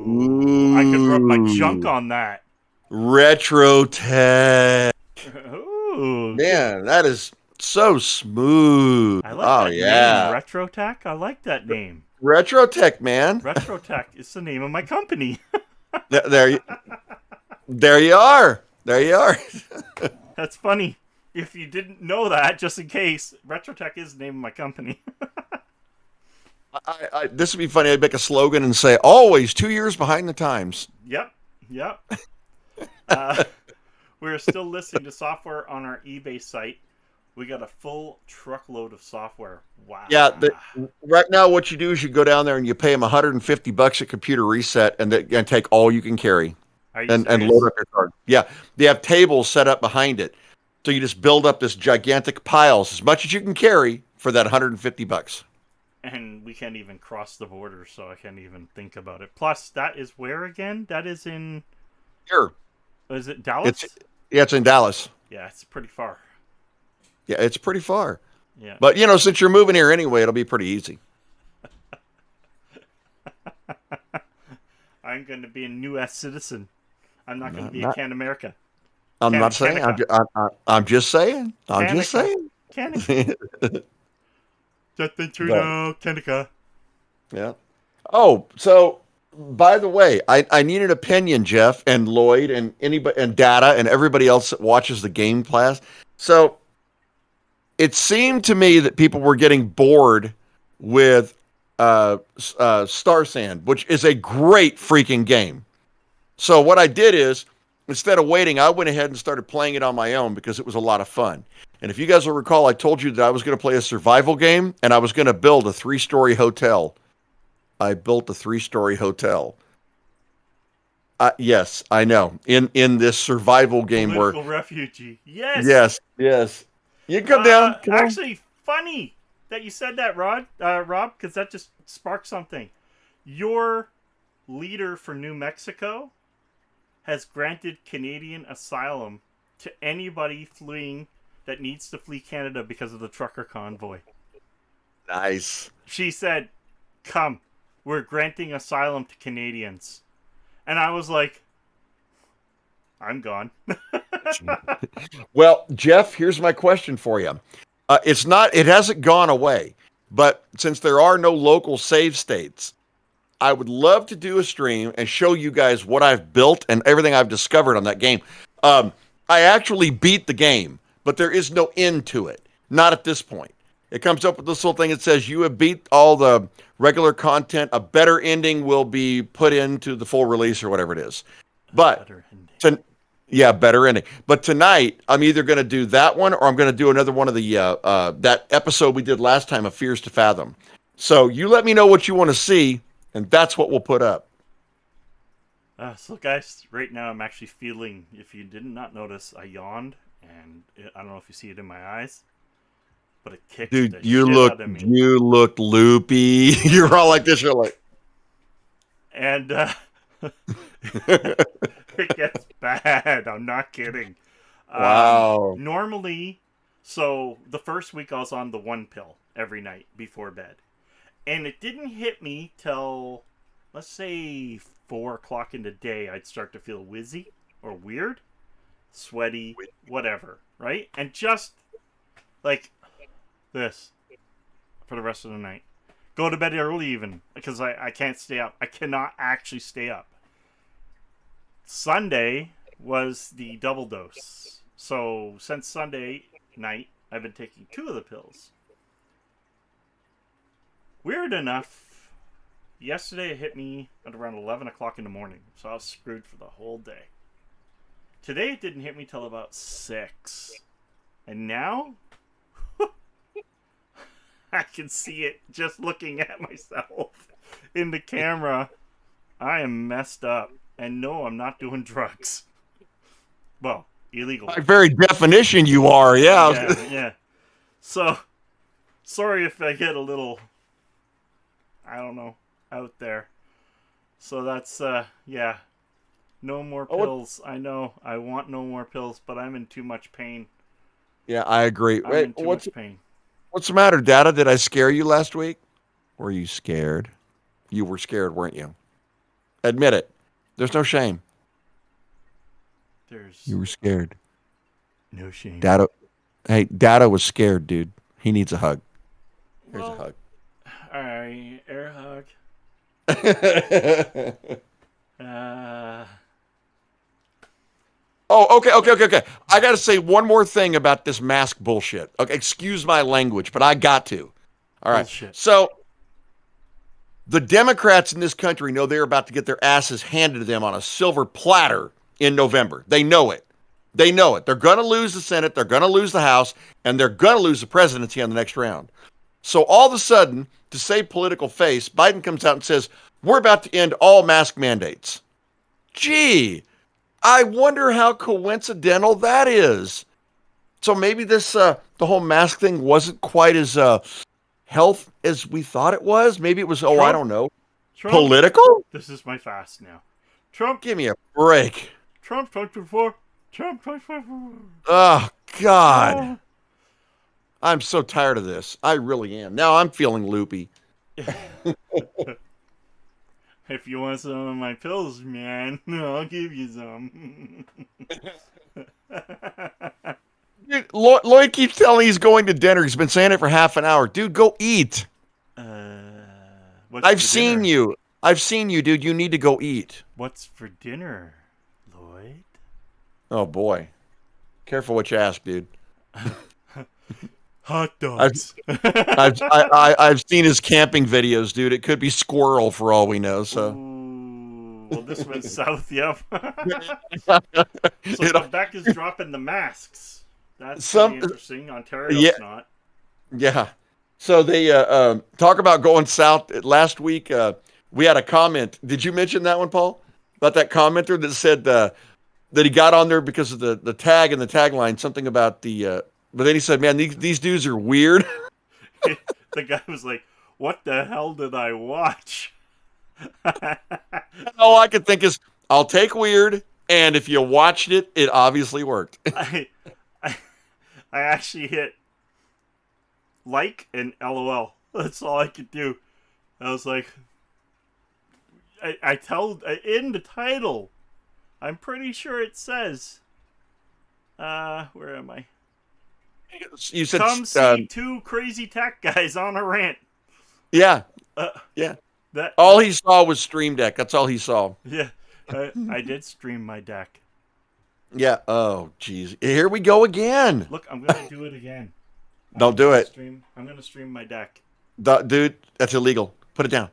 I could rub my junk on that. Retro tech. Ooh. Man, that is so smooth. I like Oh, that yeah. name, RetroTech. I like that name. Retro tech, man. RetroTech is the name of my company. There, there you are. There you are. That's funny. If you didn't know that, just in case, RetroTech is the name of my company. This would be funny. I'd make a slogan and say, always 2 years behind the times. Yep. We're still listing the software on our eBay site. We got a full truckload of software. Wow. Yeah. Right now, what you do is you go down there and you pay them $150 at computer reset and take all you can carry and load up your card. Yeah. They have tables set up behind it. So you just build up this gigantic piles, as much as you can carry for that $150. And we can't even cross the border, so I can't even think about it. Plus, that is where again? That is in... Here. Is it Dallas? It's in Dallas. Yeah, it's pretty far. Yeah, it's pretty far. Yeah. But, since you're moving here anyway, it'll be pretty easy. I'm going to be a U.S. citizen. I'm not going to be a Can America. I'm not saying. I'm just saying. I'm just saying. Canica. Canica. Yeah. Oh, so by the way, I need an opinion, Jeff and Lloyd and anybody and Data and everybody else that watches the Game Class. So it seemed to me that people were getting bored with Star Sand, which is a great freaking game. So what I did is, instead of waiting, I went ahead and started playing it on my own because it was a lot of fun. And if you guys will recall, I told you that I was going to play a survival game and I was going to build a 3-story hotel. I built a 3-story hotel. Yes, I know. In this survival game Political refugee. Yes. Yes. You can come down. Actually, funny that you said that, Rob, because that just sparked something. Your leader for New Mexico has granted Canadian asylum to anybody fleeing that needs to flee Canada because of the trucker convoy. Nice. She said, come, we're granting asylum to Canadians. And I was like, I'm gone. Well, Jeff, here's my question for you. It hasn't gone away, but since there are no local save states, I would love to do a stream and show you guys what I've built and everything I've discovered on that game. I actually beat the game, but there is no end to it. Not at this point. It comes up with this little thing that says you have beat all the regular content. A better ending will be put into the full release or whatever it is. But better ending. But tonight, I'm either going to do that one or I'm going to do another one of the that episode we did last time of Fears to Fathom. So you let me know what you want to see, and that's what we'll put up. So guys, right now I'm actually feeling, if you did not notice, I yawned, and I don't know if you see it in my eyes, but it kicked the shit out of me. You look loopy. You're all like this. You're like... And it gets bad. I'm not kidding. Wow. Normally, so the first week I was on the 1 pill every night before bed. And it didn't hit me till let's say 4 o'clock in the day, I'd start to feel wizzy or weird, sweaty, whatever, right? And just like this for the rest of the night. Go to bed early even, because I can't stay up. I cannot actually stay up. Sunday was the double dose. So since Sunday night, I've been taking 2 of the pills. Weird enough, yesterday it hit me at around 11 o'clock in the morning, so I was screwed for the whole day. Today it didn't hit me till about 6. And now, I can see it just looking at myself in the camera. I am messed up. And no, I'm not doing drugs. Well, illegal. By very definition, you are, yeah. Yeah. So, sorry if I get a little, I don't know, out there. So that's, yeah. No more pills. I know. I want no more pills, but I'm in too much pain. Yeah, I agree. I'm in too much pain. What's the matter, Dada? Did I scare you last week? Were you scared? You were scared, weren't you? Admit it. There's no shame. You were scared. No shame. Dada, hey, Dada was scared, dude. He needs a hug. Here's a hug. All right, air hug. Oh, okay. I got to say one more thing about this mask bullshit. Okay, excuse my language, but I got to. All right. Bullshit. So the Democrats in this country know they're about to get their asses handed to them on a silver platter in November. They know it. They're going to lose the Senate, they're going to lose the House, and they're going to lose the presidency on the next round. So all of a sudden, to save political face, Biden comes out and says, we're about to end all mask mandates. Gee, I wonder how coincidental that is. So maybe this, the whole mask thing wasn't quite as health as we thought it was. Maybe it was, Trump, I don't know, Trump, political? This is my fast now. Trump. Give me a break. Trump 2024. Trump 2024. Oh, God. I'm so tired of this. I really am. Now I'm feeling loopy. If you want some of my pills, man, I'll give you some. Dude, Lloyd keeps telling he's going to dinner. He's been saying it for half an hour. Dude, go eat. I've seen you. I've seen you, dude. You need to go eat. What's for dinner, Lloyd? Oh, boy. Careful what you ask, dude. Hot dogs. I've seen his camping videos, dude. It could be squirrel for all we know. So, ooh, well, this went south. Yep. So Quebec is dropping the masks. That's pretty interesting. Ontario's not. Yeah. So they talk about going south. Last week, we had a comment. Did you mention that one, Paul? About that commenter that said that he got on there because of the tag and the tagline, something about the. But then he said, man, these dudes are weird. The guy was like, what the hell did I watch? All I could think is, I'll take weird, and if you watched it, it obviously worked. I actually hit like and LOL. That's all I could do. I was like, I tell in the title, I'm pretty sure it says, where am I? You said, come see 2 crazy tech guys on a rant. Yeah. Yeah. All he saw was Stream Deck. That's all he saw. Yeah. I did stream my deck. Yeah. Oh, geez. Here we go again. Look, I'm going to do it again. Don't do it. I'm going to stream my deck. Dude, that's illegal. Put it down.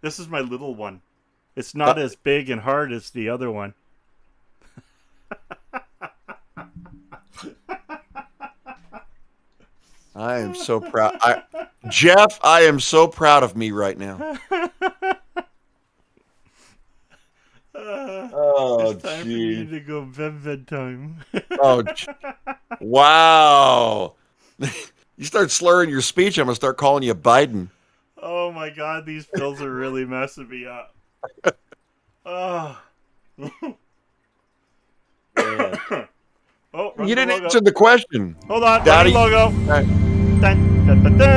This is my little one. It's not as big and hard as the other one. I am so proud. Jeff, I am so proud of me right now. It's time for you to go bedtime. Oh, wow. You start slurring your speech, I'm going to start calling you Biden. Oh, my God. These pills are really messing me up. Oh. Oh, you didn't answer the question. Hold on. Daddy logo. Right. Dun, dun, dun, dun.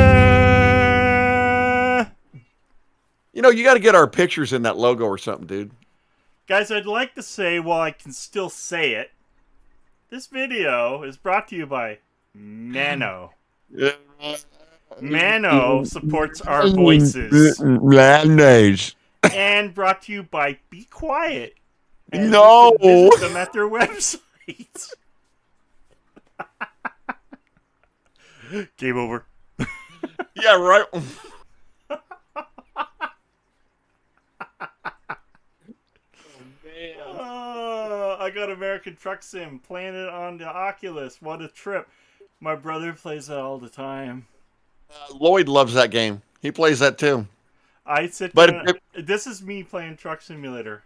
You know, you got to get our pictures in that logo or something, dude. Guys, I'd like to say, while I can still say it, this video is brought to you by Mano. Mano supports our voices. Mayonnaise. And brought to you by Be Quiet. And No. you can visit them at their website. Game over. Yeah, right. I got American Truck Sim, playing it on the Oculus. What a trip. My brother plays that all the time. Lloyd loves that game. He plays that too. I sit But down. This is me playing Truck Simulator.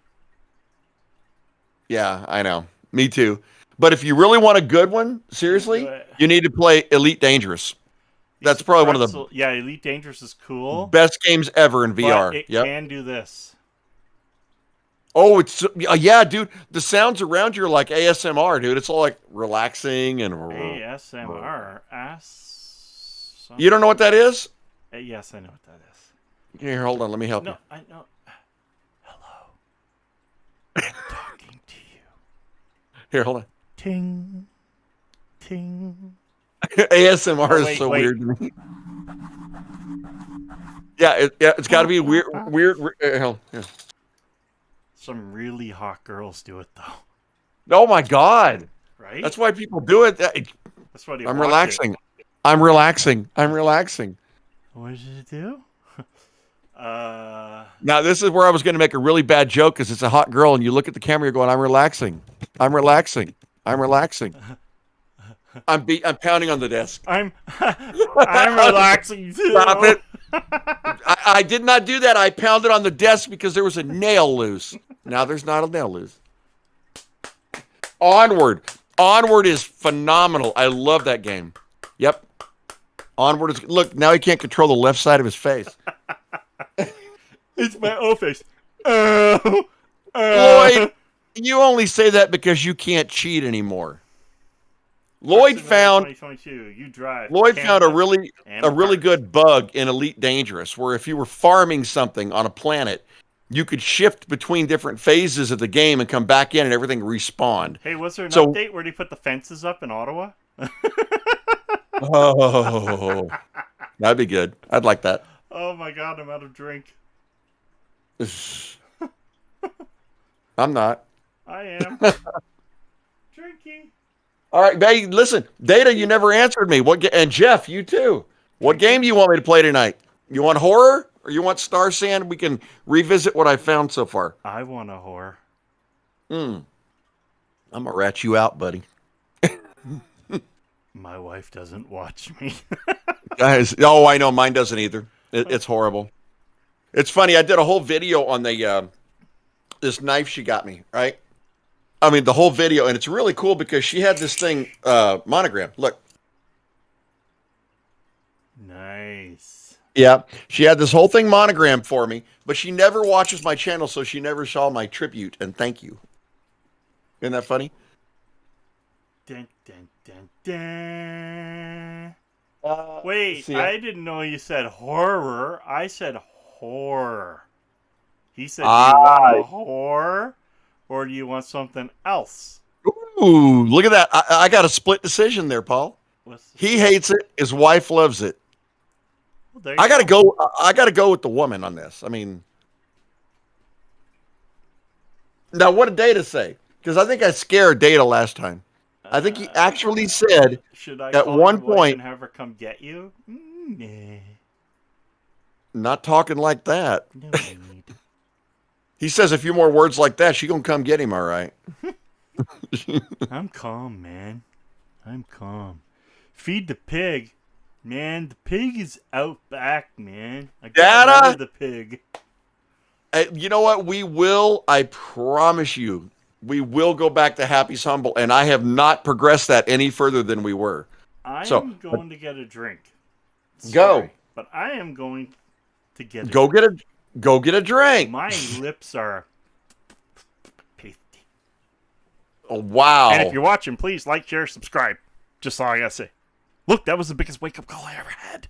Yeah, I know. Me too. But if you really want a good one, seriously, you need to play Elite Dangerous. That's probably one of the Yeah, Elite Dangerous is cool. best games ever in VR. But it Yep. can do this. Oh, it's yeah, dude. The sounds around you are like ASMR, dude. It's all like relaxing and ASMR. You don't know what that is? Yes, I know what that is. Here, hold on. Let me help you. No, I know. Hello. I'm talking to you. Here, hold on. Ting. Ting. ASMR Oh, is so weird to me. Yeah, it's got to be weird. Hell, yeah. Some really hot girls do it though. Oh my God! Right? That's why people do it. That's why I'm relaxing. I'm relaxing. I'm relaxing. What did it do? Now this is where I was going to make a really bad joke because it's a hot girl, and you look at the camera, you're going, "I'm relaxing. I'm relaxing. I'm relaxing." I'm pounding on the desk. I'm relaxing too. Stop it. I did not do that. I pounded on the desk because there was a nail loose. Now there's not a nail loose. Onward. Onward is phenomenal. I love that game. Yep. Onward is... Look, now he can't control the left side of his face. It's my O face. Lloyd, you only say that because you can't cheat anymore. Lloyd found 2022. You drive. Lloyd Canada, found a really good bug in Elite Dangerous where if you were farming something on a planet, you could shift between different phases of the game and come back in and everything respawned. Hey, was there an update where they put the fences up in Ottawa? Oh, that'd be good. I'd like that. Oh my God, I'm out of drink. I'm not. I am. Drinking. All right, babe, listen. Data, you never answered me. And Jeff, you too. What game do you want me to play tonight? You want horror or you want Star Sand? We can revisit what I found so far. I want a horror. I'm going to rat you out, buddy. My wife doesn't watch me. Guys, oh, I know. Mine doesn't either. It's horrible. It's funny. I did a whole video on this knife she got me, right? I mean, the whole video, and it's really cool because she had this thing monogrammed. Look. Nice. Yeah, she had this whole thing monogrammed for me, but she never watches my channel, so she never saw my tribute and thank you. Isn't that funny? Dun, dun, dun, dun. Wait, I didn't know you said horror. I said horror. He said, do you want a horror? Or do you want something else? Ooh, look at that. I got a split decision there, Paul. He hates it. His wife loves it. Well, I gotta go with the woman on this. I mean, now what did Data say? Because I think I scared Data last time. I think he actually said should I at call one your wife point, and have her come get you? Nah. Not talking like that. No need. He says a few more words like that, she gonna come get him, all right. I'm calm, man. I'm calm. Feed the pig. Man, the pig is out back, man. I got rid of the pig. You know what? We will, I promise you, we will go back to Happy's Humble, and I have not progressed that any further than we were. I'm going to get a drink. Go. But I am going to get a drink. Go get a drink. My lips are pasty. Oh, wow. And if you're watching, please like, share, subscribe. Just all I gotta say. Look, that was the biggest wake-up call I ever had.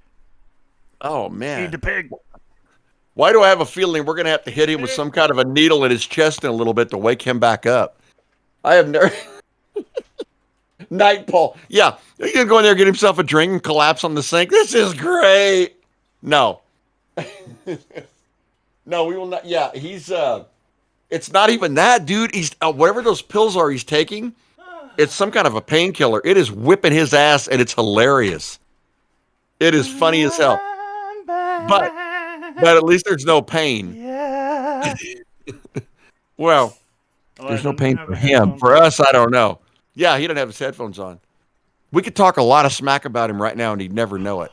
Oh, man. Feed the pig. Why do I have a feeling we're going to have to hit him with some kind of a needle in his chest in a little bit to wake him back up? I have never. Night Paul. Yeah. He's going to go in there, get himself a drink, and collapse on the sink. This is great. No. No, we will not. Yeah, he's. It's not even that, dude. He's whatever those pills are he's taking. It's some kind of a painkiller. It is whipping his ass, and it's hilarious. It is funny as hell. But at least there's no pain. Yeah. Well, there's no pain for him. For us, I don't know. Yeah, he doesn't have his headphones on. We could talk a lot of smack about him right now, and he'd never know it.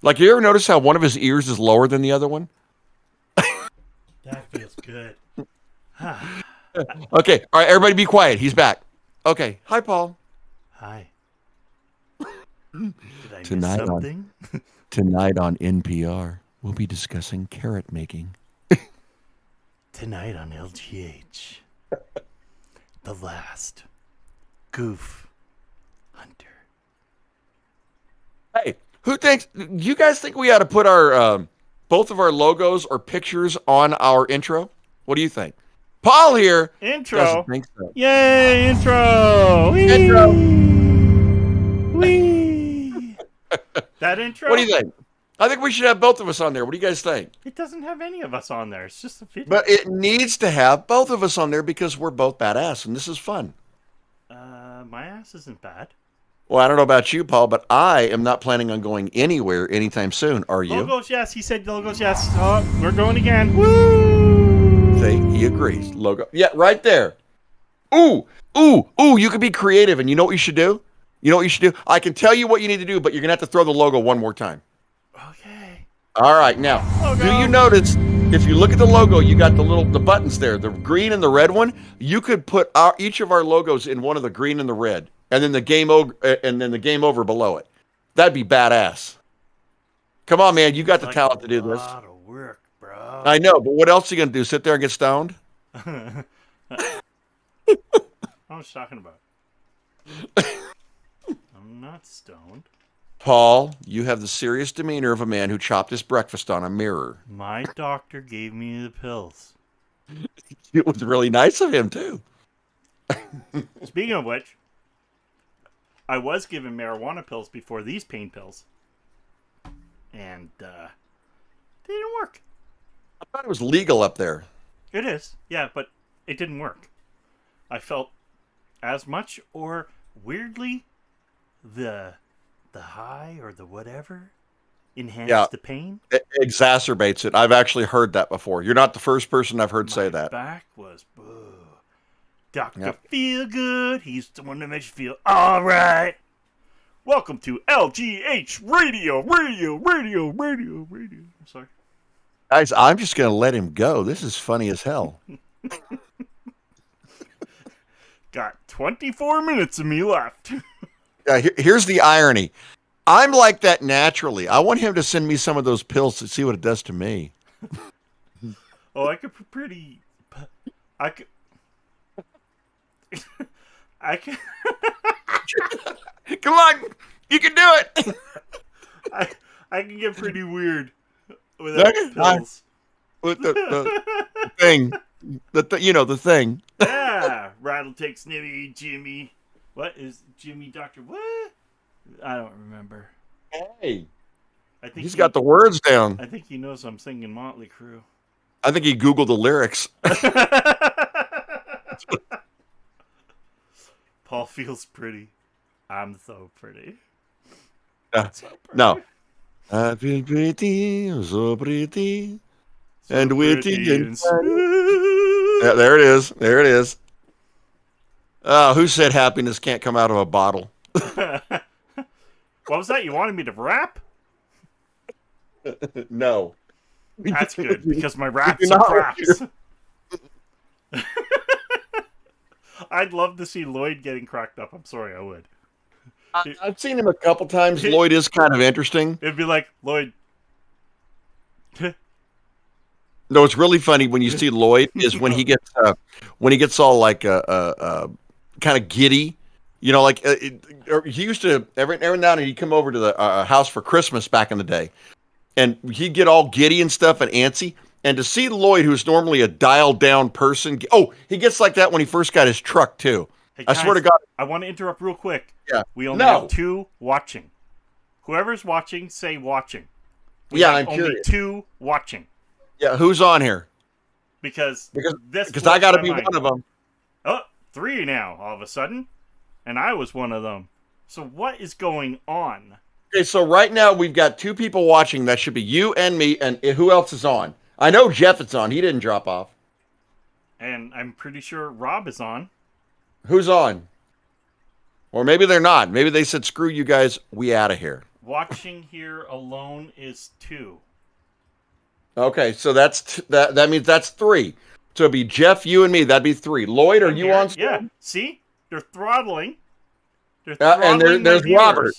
Like, you ever notice how one of his ears is lower than the other one? That feels good. Okay, all right, everybody be quiet. He's back. Okay, hi, Paul. Hi. Did I Tonight miss something? Tonight on NPR, we'll be discussing carrot making. Tonight on LGH, the last goof hunter. Hey, who thinks? You guys think we ought to put our both of our logos or pictures on our intro? What do you think? Paul here. Intro. Doesn't think so. Yay! Intro. Whee! Intro. Whee! That intro. What do you think? I think we should have both of us on there. What do you guys think? It doesn't have any of us on there. It's just a video. But it needs to have both of us on there because we're both badass, and this is fun. My ass isn't bad. Well, I don't know about you, Paul, but I am not planning on going anywhere anytime soon. Are you? Logos, yes. He said logos, yes. Oh, we're going again. Woo! See, he agrees. Logo. Yeah, right there. Ooh, ooh, ooh, you could be creative, and you know what you should do? You know what you should do? I can tell you what you need to do, but you're going to have to throw the logo one more time. Okay. All right, now, Logo. do you notice, if you look at the logo, you got the buttons there, the green and the red one. You could put each of our logos in one of the green and the red, and then the game over below it. That'd be badass. Come on, man, you got the talent to do this. A lot of work, bro. I know, but what else are you gonna do? Sit there and get stoned? I was talking about. I'm not stoned. Paul, you have the serious demeanor of a man who chopped his breakfast on a mirror. My doctor gave me the pills. It was really nice of him, too. Speaking of which, I was given marijuana pills before these pain pills. And, they didn't work. I thought it was legal up there. It is, yeah, but it didn't work. I felt as much, or weirdly, the high or the whatever enhanced the pain. It exacerbates it. I've actually heard that before. You're not the first person I've heard say that. My back was boo. Dr. Feel Good. He's the one that makes you feel all right. Welcome to LGH Radio. I'm sorry. Guys, I'm just going to let him go. This is funny as hell. Got 24 minutes of me left. Here's the irony. I'm like that naturally. I want him to send me some of those pills to see what it does to me. Oh, I could pretty... I could... I can... Come on! You can do it! I can get pretty weird without pills. With the thing. The thing. Yeah! Rattle take Snippy, Jimmy... What is Jimmy Doctor? What? I don't remember. Hey, I think he's got the words down. I think he knows I'm singing Motley Crue. I think he Googled the lyrics. Paul feels pretty. I'm so pretty. So pretty. No. I feel pretty, so pretty, so and witty and smooth. Yeah, there it is. There it is. Who said happiness can't come out of a bottle? What was that? You wanted me to rap? No. That's good, because my raps are craps. I'd love to see Lloyd getting cracked up. I'm sorry, I would. I've seen him a couple times. Lloyd is kind of interesting. It'd be like, Lloyd. No, it's really funny when you see Lloyd is when he gets all like kind of giddy, like he used to every now and then he'd come over to the house for Christmas back in the day, and he'd get all giddy and stuff and antsy. And to see Lloyd, who's normally a dialed down person, he gets like that when he first got his truck too. Hey, I guys, swear to God. I want to interrupt real quick. Yeah. We only No. have 2 watching. Whoever's watching, say watching. We Yeah, have I'm only curious. 2 watching. Yeah, who's on here? Because I got to be one of them. Oh, 3 now, all of a sudden. And I was one of them. So what is going on? Okay, so right now we've got 2 people watching. That should be you and me, and who else is on? I know Jeff is on. He didn't drop off. And I'm pretty sure Rob is on. Who's on? Or maybe they're not. Maybe they said, screw you guys, we out of here. Watching here alone is 2. Okay, so that means that's 3. So it'd be Jeff, you, and me. That'd be 3. Lloyd, are you on still? Yeah. See? They're throttling. They're And throttling there's my viewers. Robert.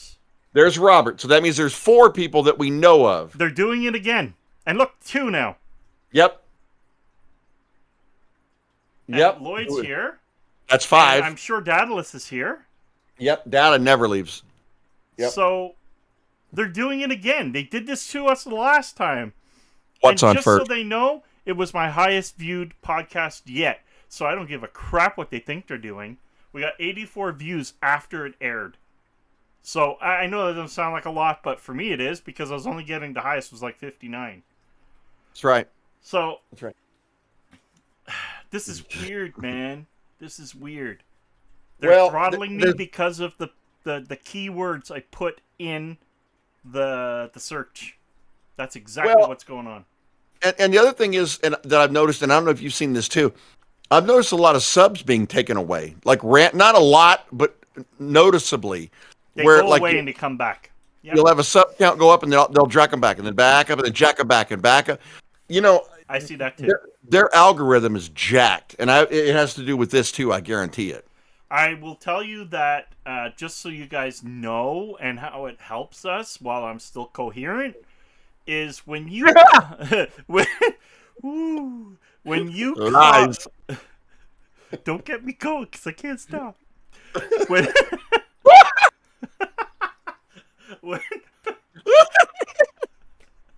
There's Robert. So that means there's 4 people that we know of. They're doing it again. And look, 2 now. Yep. And Yep. Lloyd's here. That's 5. And I'm sure Daedalus is here. Yep. Data never leaves. Yep. So they're doing it again. They did this to us the last time. What's and on just first? so they know, it was my highest viewed podcast yet. So I don't give a crap what they think they're doing. We got 84 views after it aired. So I know that doesn't sound like a lot, but for me it is, because I was only getting the highest was like 59. That's right. So That's right. this is weird, man. This is weird. They're throttling me because of the keywords I put in the search. That's exactly what's going on. And the other thing is, and that I've noticed, and I don't know if you've seen this too, I've noticed a lot of subs being taken away. Like rant, not a lot, but noticeably. They go away and they come back. Yep. You'll have a sub count go up, and they'll jack them back, and then back up, and then jack them back, and back up. You know, I see that too. Their algorithm is jacked, and it has to do with this too. I guarantee it. I will tell you that just so you guys know, and how it helps us while I'm still coherent, is when you when you lies. Don't get me going because I can't stop. When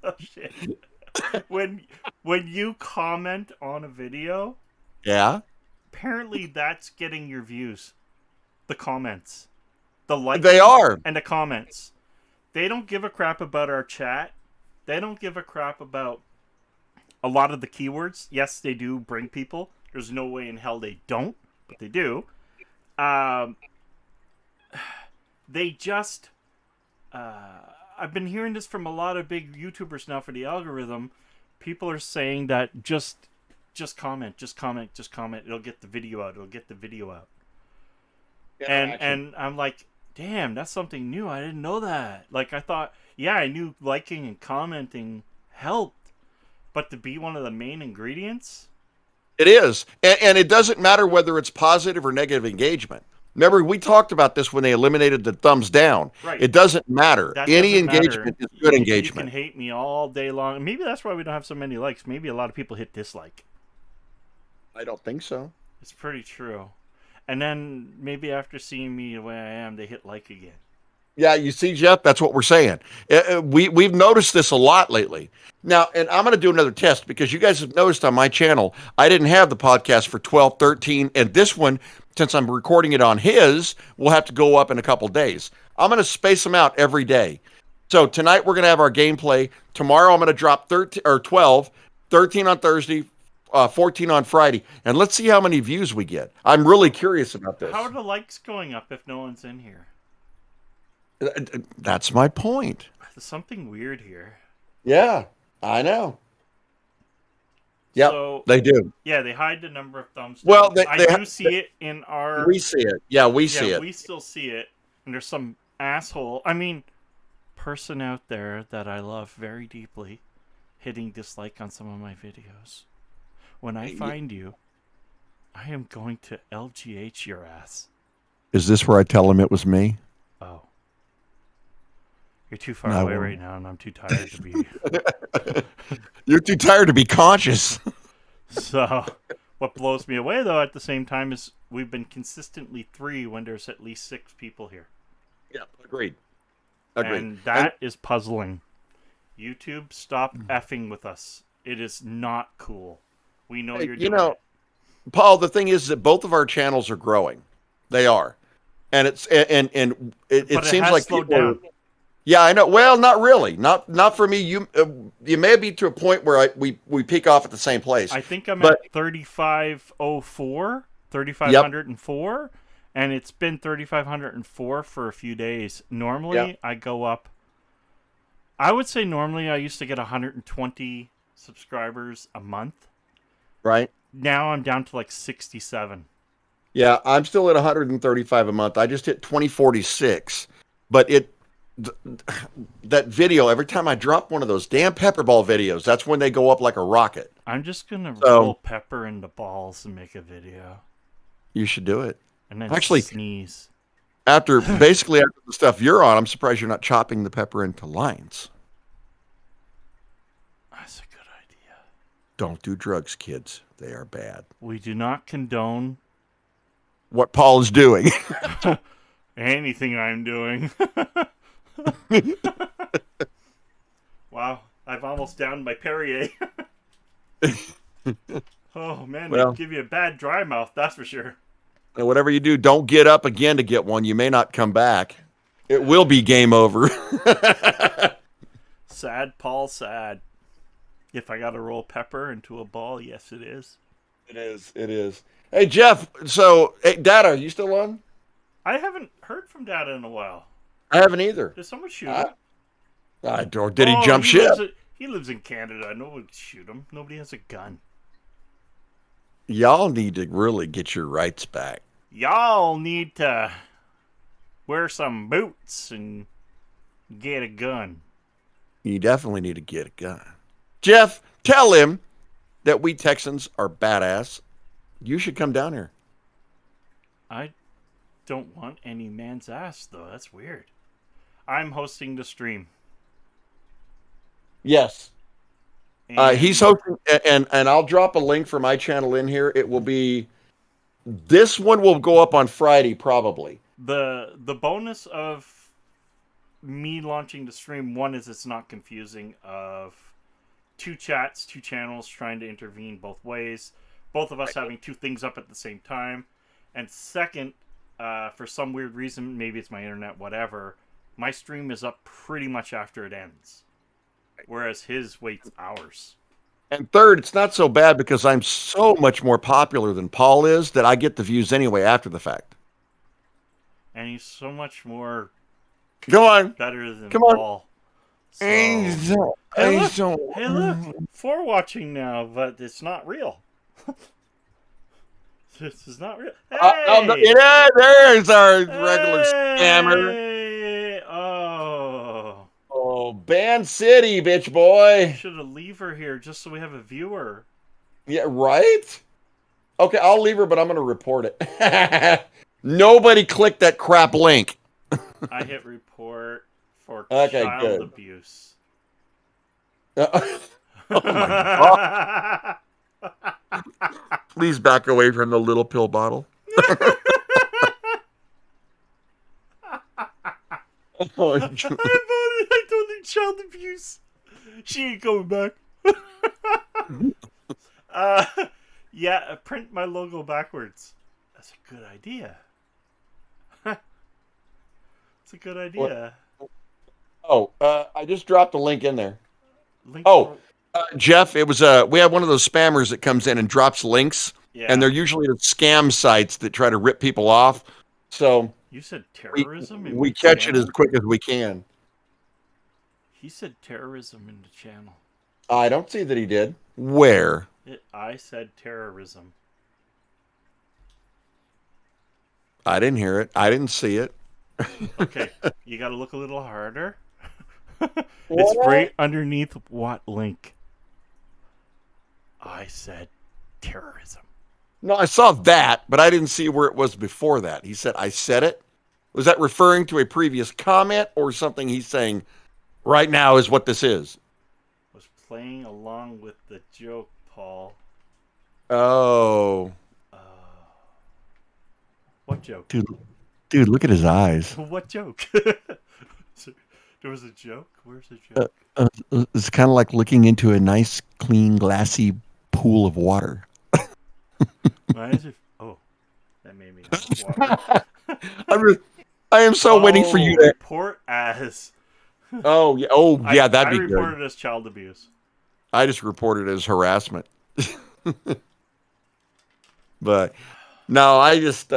oh shit. When you comment on a video, yeah, apparently that's getting your views. The comments, the likes, they are, and the comments. They don't give a crap about our chat. They don't give a crap about a lot of the keywords. Yes, they do bring people. There's no way in hell they don't, but they do. They just... I've been hearing this from a lot of big YouTubers now for the algorithm. People are saying that just comment, just comment, just comment. It'll get the video out. It'll get the video out. Yeah, and I'm like, damn, that's something new. I didn't know that. Like, I thought, yeah, I knew liking and commenting helped, but to be one of the main ingredients? It is. And it doesn't matter whether it's positive or negative engagement. Remember, we talked about this when they eliminated the thumbs down. Right. It doesn't matter. Any engagement is good engagement. You can hate me all day long. Maybe that's why we don't have so many likes. Maybe a lot of people hit dislike. I don't think so. It's pretty true. And then maybe after seeing me the way I am, they hit like again. Yeah, you see, Jeff, that's what we're saying. We've noticed this a lot lately. Now, and I'm going to do another test because you guys have noticed on my channel, I didn't have the podcast for 12, 13, and this one, since I'm recording it on his, will have to go up in a couple days. I'm going to space them out every day. So tonight we're going to have our gameplay. Tomorrow I'm going to drop 13 or 12, 13 on Thursday, 14 on Friday, and let's see how many views we get. I'm really curious about this. How are the likes going up if no one's in here? That's my point. There's something weird here. Yeah, I know. Yep, so, they do. Yeah, they hide the number of thumbs down. Well, I do see it in our... We see it. Yeah, we see it. We still see it. And there's some asshole, person out there that I love very deeply hitting dislike on some of my videos. When I find you, I am going to LGH your ass. Is this where I tell him it was me? Oh. You're too far away right now, and I'm too tired to be... You're too tired to be conscious. So, what blows me away, though, at the same time, is we've been consistently 3 when there's at least 6 people here. Yeah, agreed. And that is puzzling. YouTube, stop effing with us. It is not cool. We know you're You doing know, it. Paul, the thing is that both of our channels are growing. They are. And it But it seems has like slowed people are, down. yeah, I know. Well, not really. Not for me. You may be to a point where we peak off at the same place. I think I'm But at 3504, yep, 3504, and it's been 3504 for a few days. yeah, Normally, I go up. I would say normally I used to get 120 subscribers a month. right. Now I'm down to like 67. Yeah, I'm still at 135 a month. I just hit 2046. But th- that video, every time I drop one of those damn pepperball videos, that's when they go up like a rocket. I'm just gonna roll So pepper into balls and make a video, you should do it. and then Actually, sneeze. after basically after the stuff you're on, I'm surprised you're not chopping the pepper into lines. That's a good idea. Don't do drugs, kids. They are bad. We do not condone What Paul is doing. anything I'm doing. Wow, I've almost downed my Perrier. Oh man, Well, they give you a bad dry mouth, that's for sure. and whatever you do, don't get up again to get one. You may not come back. It will be game over. Sad, Paul, sad. If I gotta roll pepper into a ball, yes, it is. It is. It is. Hey, Jeff. So, hey, Data, you still on? I haven't heard from Dad in a while. I haven't either. Did someone shoot I, him? I don't. Did he jump ship? He lives in Canada. No one would shoot him. Nobody has a gun. Y'all need to really get your rights back. Y'all need to wear some boots and get a gun. You definitely need to get a gun. Jeff, tell him that we Texans are badass. You should come down here. I don't want any man's ass, though. That's weird. I'm hosting the stream. Yes. And He's hosting, and I'll drop a link for my channel in here. It will be, this one will go up on Friday probably. the bonus of me launching the stream, one is it's not confusing of two chats, two channels trying to intervene both ways, both of us having two things up at the same time. And second, for some weird reason, maybe it's my internet, whatever, my stream is up pretty much after it ends, whereas his waits hours. And third, it's not so bad because I'm so much more popular than Paul is that I get the views anyway after the fact. And he's so much more Go on. better than Come on. Paul. So, Hey, hey, look, 4 watching now, but it's not real. This is not real. Hey! Yeah, there's our regular scammer. Hey! Oh. Oh, Band City, bitch boy. Should have leave her here just so we have a viewer. Yeah, right? Okay, I'll leave her, but I'm going to report it. Nobody clicked that crap link. I hit report for Okay, child good. abuse. Oh my God. Please back away from the little pill bottle. Oh, I don't need child abuse. She ain't coming back. Yeah, print my logo backwards. That's a good idea. It's a good idea. I just dropped a link in there. Link Jeff, it was we have one of those spammers that comes in and drops links, yeah. and they're usually the scam sites that try to rip people off. So You said terrorism? we catch it as quick as we can. He said terrorism in the channel. I don't see that he did. Where? I said terrorism. I didn't hear it. I didn't see it. Okay, you got to look a little harder. It's right underneath what link? I said terrorism. No, I saw that, but I didn't see where it was before that. He said, I said it. Was that referring to a previous comment or something he's saying right now is what this is? Was playing along with the joke, Paul. Oh. What joke? Dude, look at his eyes. What joke? There was a joke? Where's the joke? It's kind of like looking into a nice, clean, glassy pool of water. Why is it? Oh, that made me water. I'm I am so waiting for you to. Report as. Oh yeah, that'd I be good. reported as child abuse. I just reported it as harassment. But no, I just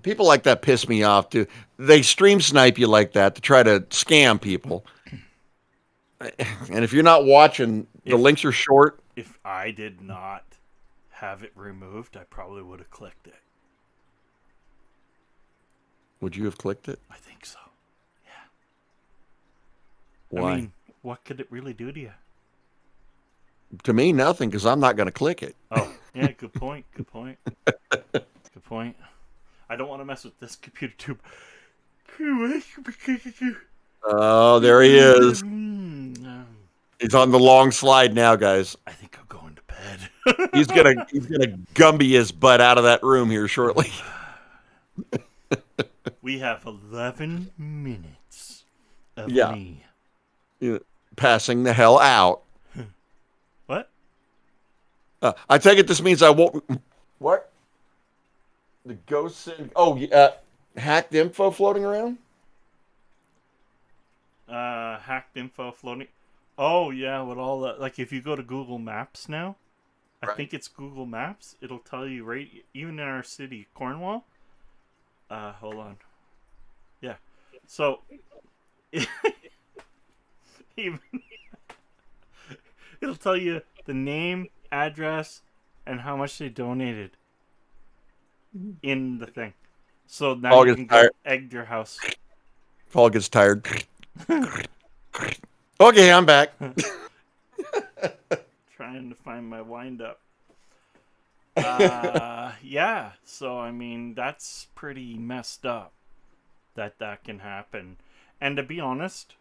people like that piss me off too. They stream snipe you like that to try to scam people. And if you're not watching, the links are short. If I did not have it removed, I probably would have clicked it. Would you have clicked it? I think so. Yeah. Why? I mean, what could it really do to you? To me, nothing, because I'm not going to click it. Oh, yeah, good point. Good point. Good point. I don't want to mess with this computer tube. Oh, there he is. He's on the long slide now, guys. I think I'm going to bed. He's gonna Gumby his butt out of that room here shortly. We have 11 minutes of me. Passing the hell out. What? I take it this means I won't. What? The ghosts and hacked info floating around. Hacked info floating. Oh yeah, with all that. Like if you go to Google Maps now, I think it's Google Maps. It'll tell you right, even in our city, Cornwall. Hold on. Yeah. So. Even it'll tell you the name, address, and how much they donated in the thing. So now you can go egg your house. Paul gets tired. Okay, I'm back. Trying to find my wind up. Yeah, so I mean that's pretty messed up that can happen. And to be honest,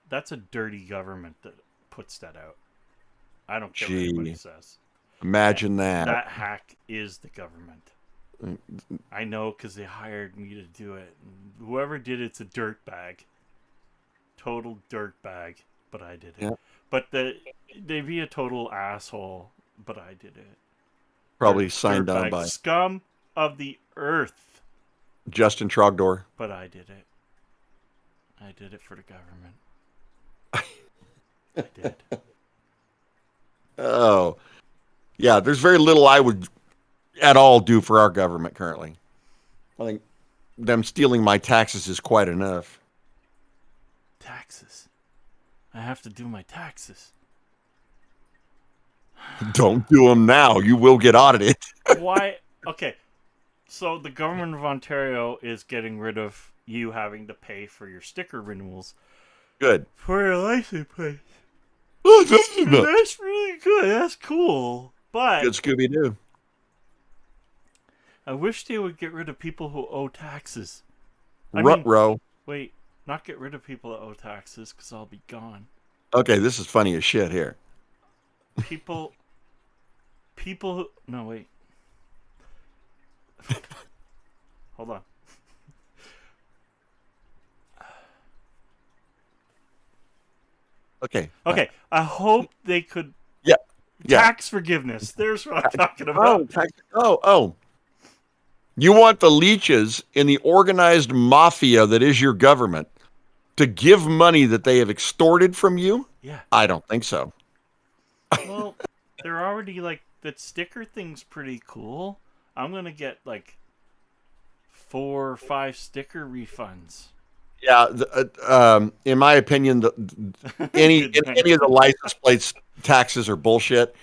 that's a dirty government that puts that out. I don't care what anybody says. Imagine that. That hack is the government. I know because they hired me to do it. Whoever did it's a dirtbag. Total dirtbag. But I did it. Yep. But they'd be a total asshole. But I did it. Probably signed on by scum of the earth. Justin Trogdor. But I did it. I did it for the government. I did. Oh. Yeah, there's very little I would at all do for our government currently. I think them stealing my taxes is quite enough. Taxes? I have to do my taxes. Don't do them now. You will get audited. Why? Okay. So the government of Ontario is getting rid of you having to pay for your sticker renewals. Good. For your license plate. That's really good. That's cool. But good Scooby-Doo. I wish they would get rid of people who owe taxes. Ruh-roh. Wait, not get rid of people that owe taxes because I'll be gone. Okay, this is funny as shit here. People who... No, wait. Hold on. Okay. Okay. I hope they could. Yeah. Tax forgiveness. There's what I'm talking about. Oh. You want the leeches in the organized mafia that is your government to give money that they have extorted from you? Yeah. I don't think so. Well, they're already like that sticker thing's pretty cool. I'm gonna get like 4 or 5 sticker refunds. Yeah, in my opinion, any of the license plates taxes are bullshit.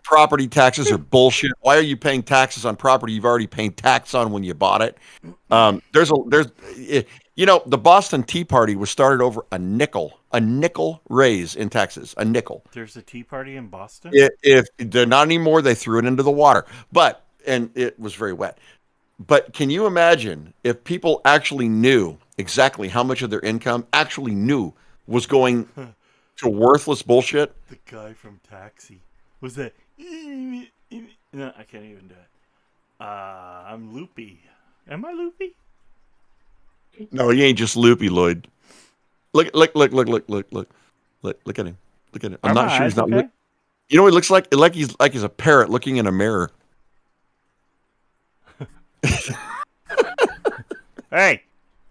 Property taxes are bullshit. Why are you paying taxes on property you've already paid tax on when you bought it? The Boston Tea Party was started over a nickel raise in taxes, a nickel. There's a Tea Party in Boston? If they're not anymore, they threw it into the water, and it was very wet. But can you imagine if people actually knew exactly how much of their income was going to worthless bullshit? The guy from Taxi. Was that... No, I can't even do it. I'm loopy. Am I loopy? No, he ain't just loopy, Lloyd. Look at him. Look at him. I'm Are my not sure he's eyes not okay? You know what he looks like? He's a parrot looking in a mirror. Hey,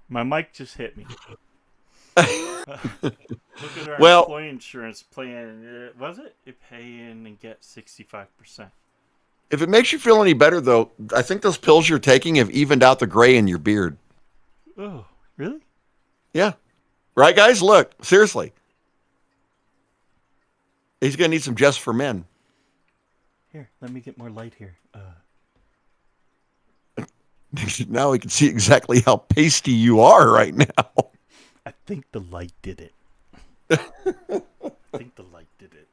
my mic just hit me. Look at our Well, employee insurance plan. Was it? You pay in and get 65%. if it makes you feel any better, though, I think those pills you're taking have evened out the gray in your beard. Oh, really? Yeah. Right, guys? Look, seriously. He's going to need some Just for Men. Here, let me get more light here. Now we can see exactly how pasty you are right now. I think the light did it. I think the light did it.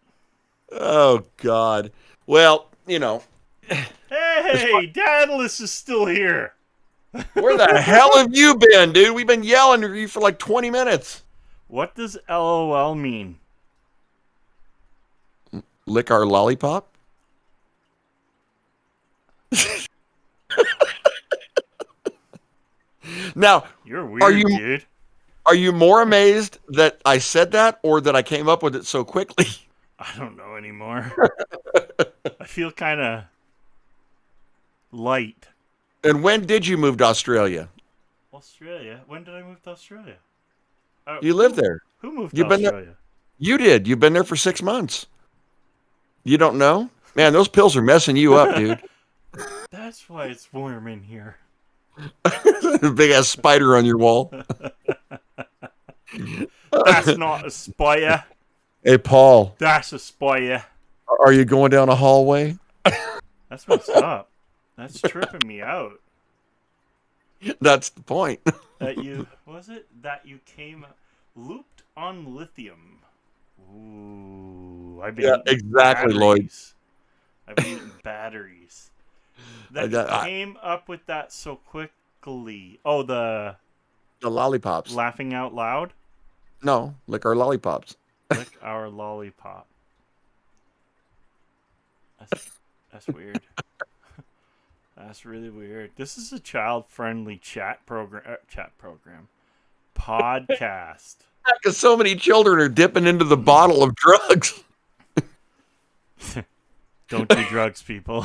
Oh, God. Well, Hey, Daedalus is still here. where the hell have you been, dude? We've been yelling at you for like 20 minutes. What does LOL mean? Lick our lollipop? Now, You're weird, dude. Are you more amazed that I said that or that I came up with it so quickly? I don't know anymore. I feel kind of light. And when did you move to Australia? Australia? When did I move to Australia? You live there. Who moved You've to been there. Australia? You did. You've been there for 6 months. You don't know? Man, those pills are messing you up, dude. That's why it's warm in here. Big ass spider on your wall. That's not a spider. Hey, Paul. That's a spider. Are you going down a hallway? That's messed up. That's tripping me out. That's the point. That you came looped on lithium. Ooh, I've been eating exactly, batteries. Lloyd. I've been eating batteries. That you came up with that so quickly. Oh, the lollipops. laughing out loud. No, lick our lollipops. Lick our lollipop. That's weird. That's really weird. This is a child-friendly chat program. Podcast. Because so many children are dipping into the bottle of drugs. Don't do drugs, people.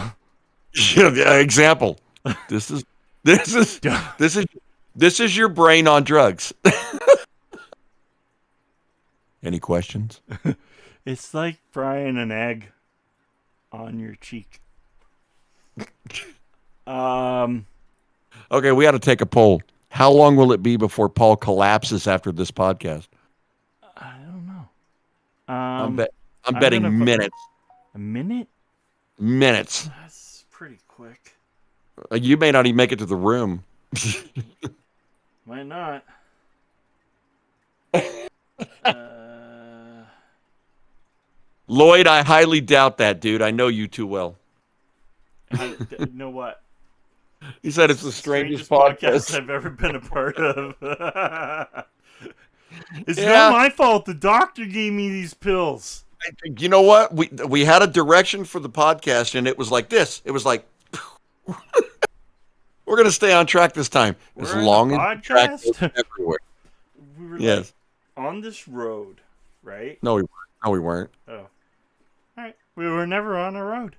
Example. This is your brain on drugs. Any questions? It's like frying an egg on your cheek. Okay, we ought to take a poll. How long will it be before Paul collapses after this podcast? I don't know. I'm betting minutes. A minute? Minutes. That's pretty quick. You may not even make it to the room. Might not. Lloyd, I highly doubt that, dude. I know you too well. You know what? He said it's the strangest podcast I've ever been a part of. It's not my fault. The doctor gave me these pills. You know what? We had a direction for the podcast, and it was like this. It was like, we're going to stay on track this time. As long as the track goes everywhere. We were like on this road, right? No, we weren't. Oh. All right. We were never on a road.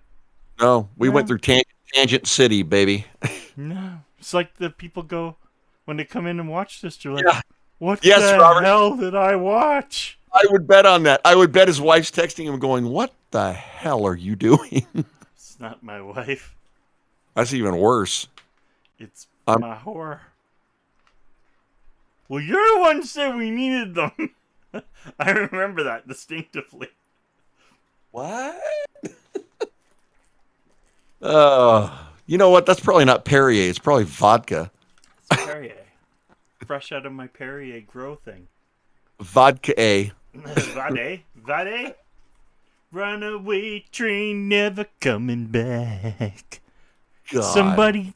No, we went through Tangent City, baby. No. It's like the people go, when they come in and watch this, they're like, what the hell did I watch? I would bet on that. I would bet his wife's texting him going, what the hell are you doing? It's not my wife. That's even worse. It's my whore. Well, you're the one who said we needed them. I remember that distinctively. What? You know what? That's probably not Perrier. It's probably vodka. It's Perrier. Fresh out of my Perrier grow thing. Vodka A. Vade? Runaway train never coming back. God. Somebody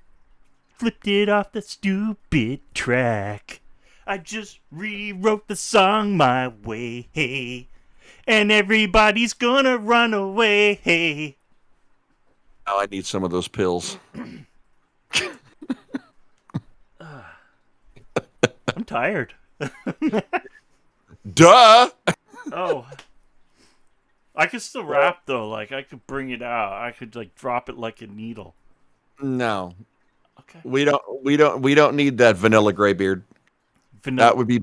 flipped it off the stupid track. I just rewrote the song my way. And everybody's gonna run away. Oh, I need some of those pills. I'm tired. Duh. Oh, I could still rap though. Like I could bring it out. I could like drop it like a needle. No, Okay. we don't need that vanilla graybeard. Vanilla. That would be.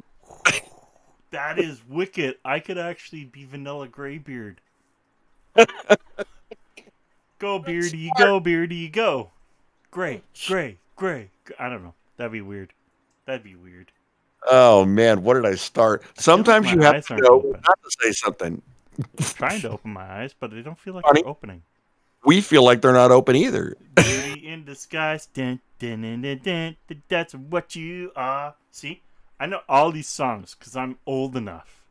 That is wicked. I could actually be Vanilla Graybeard. Go beardy, go beardy, go. Gray. I don't know. That'd be weird. Oh man, what did I start? Sometimes my you have eyes to aren't know open. not to say something. I'm trying to open my eyes, but they don't feel like Funny. they're opening. We feel like they're not open either. Beauty in disguise. Dun, dun, dun, dun, dun, dun, that's what you are. See? I know all these songs because I'm old enough.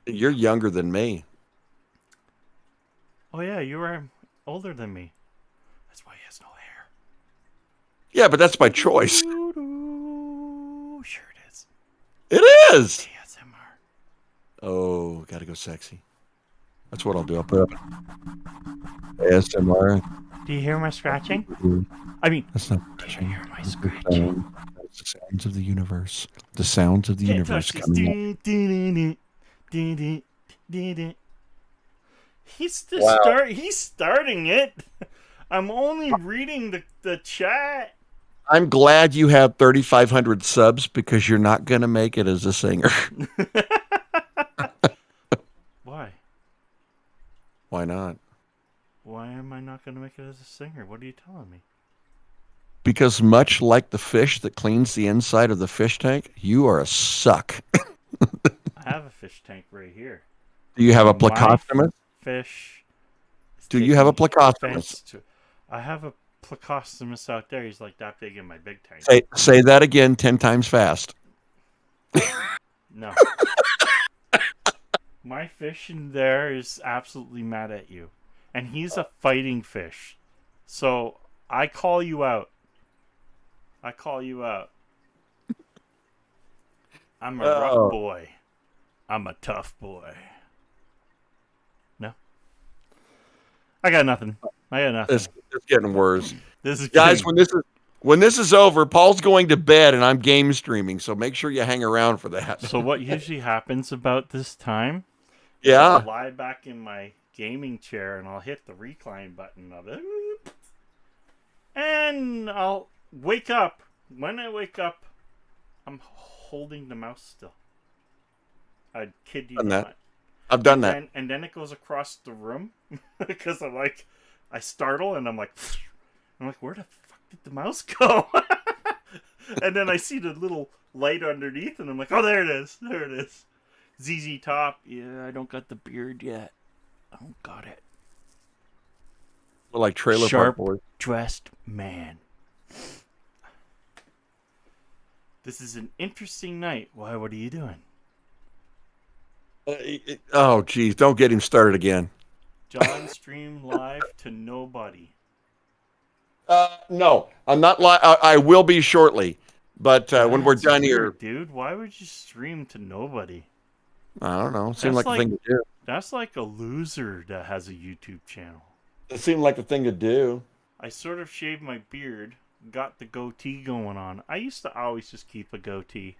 You're younger than me. Oh, yeah, you are older than me. That's why he has no hair. Yeah, but that's by choice. Sure it is. It is. ASMR. Oh, gotta go sexy. That's what I'll do. I'll put up ASMR. Do you hear my scratching? I mean, That's not do you hear my scratching? That's the sounds of the universe. The sounds of the universe coming up. He's he's starting it. I'm only reading the chat. I'm glad you have 3,500 subs because you're not going to make it as a singer. Why? Why not? Why am I not going to make it as a singer? What are you telling me? Because much like the fish that cleans the inside of the fish tank, you are a suck. I have a fish tank right here. Do you have a My plecostomus? Fish. Do you have a taking plecostomus? offense to- I have a plecostomus out there. He's like that big in my big tank. Say that again 10 times fast. No. My fish in there is absolutely mad at you. And he's a fighting fish. So I call you out. I'm a rough boy. I'm a tough boy. No? I got nothing. It's getting worse. This is Guys, getting- when this is over, Paul's going to bed and I'm game streaming, so make sure you hang around for that. So what usually happens about this time? Yeah. I'll lie back in my gaming chair and I'll hit the recline button of it. And I'll wake up. When I wake up, I'm holding the mouse still. I kid you not. I've done that. And then it goes across the room because I startle and I'm like, where the fuck did the mouse go? And then I see the little light underneath and I'm like, oh, there it is. ZZ Top. Yeah, I don't got the beard yet. I don't got it. We're like Trailer Sharp Park Boys. dressed man. This is an interesting night. Why? What are you doing? Oh, geez. Don't get him started again. John streamed live to nobody. No, I'm not. I will be shortly. But when we're That's done weird, here. dude, why would you stream to nobody? I don't know. It seemed That's like the thing to do. That's like a loser that has a YouTube channel. It seemed like the thing to do. I sort of shaved my beard, got the goatee going on. I used to always just keep a goatee.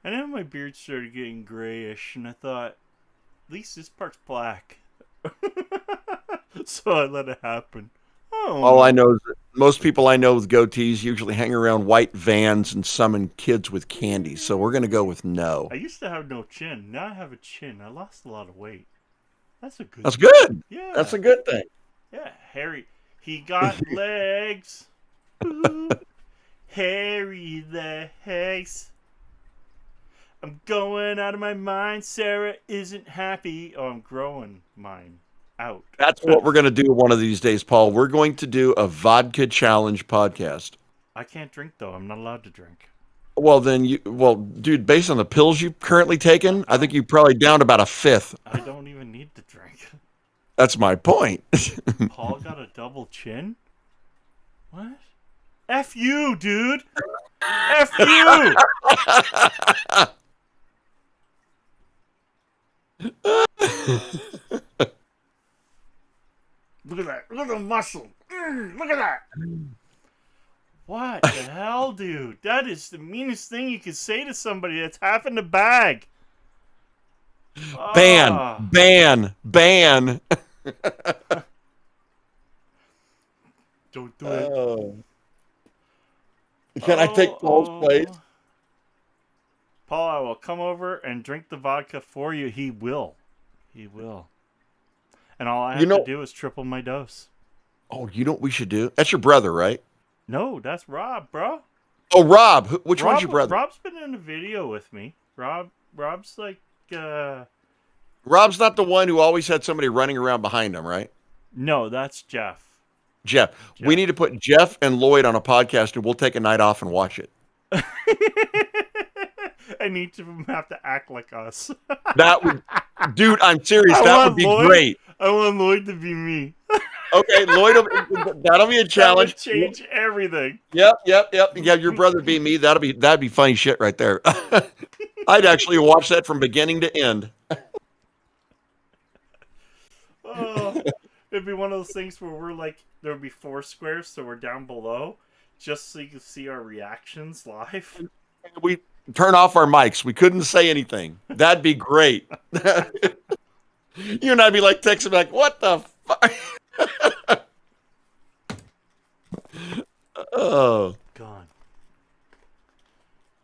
And then my beard started getting grayish, and I thought, at least this part's black. So I let it happen. Oh. All I know is that most people I know with goatees usually hang around white vans and summon kids with candy. So we're going to go with no. I used to have no chin. Now I have a chin. I lost a lot of weight. That's a good That's thing. good. Yeah. That's a good thing. Yeah, Harry. He got legs. Ooh. Harry legs. I'm going out of my mind. Sarah isn't happy. Oh, I'm growing mine out. That's what we're going to do one of these days, Paul. We're going to do a vodka challenge podcast. I can't drink, though. I'm not allowed to drink. Well, dude, based on the pills you've currently taken, I think you probably downed about a fifth. I don't even need to drink. That's my point. Paul got a double chin? What? F you, dude! F you! Look at that. Look at the muscle. Look at that. What the hell, dude? That is the meanest thing you could say to somebody that's half in the bag. Ban, Oh. ban, ban. Don't do it. Can I take Paul's place? Paul, I will come over and drink the vodka for you. He will. He will. And all I have to do is triple my dose. Oh, you know what we should do? That's your brother, right? No, that's Rob, bro. Oh, Rob. Which one's your brother? Rob's been in a video with me. Rob's like, Rob's not the one who always had somebody running around behind him, right? No, that's Jeff. Jeff. We need to put Jeff and Lloyd on a podcast, and we'll take a night off and watch it. And each of them have to act like us. That would, dude, I'm serious. That would be great. I want Lloyd to be me. Okay, Lloyd, that'll be a challenge. That would change everything. Yep. Yeah, your brother be me. That'd be funny shit right there. I'd actually watch that from beginning to end. Oh, it'd be one of those things where we're like, there would be 4 squares, so we're down below, just so you can see our reactions live. We turn off our mics. We couldn't say anything. That'd be great. You and I'd be like texting like, what the fuck? Oh. God.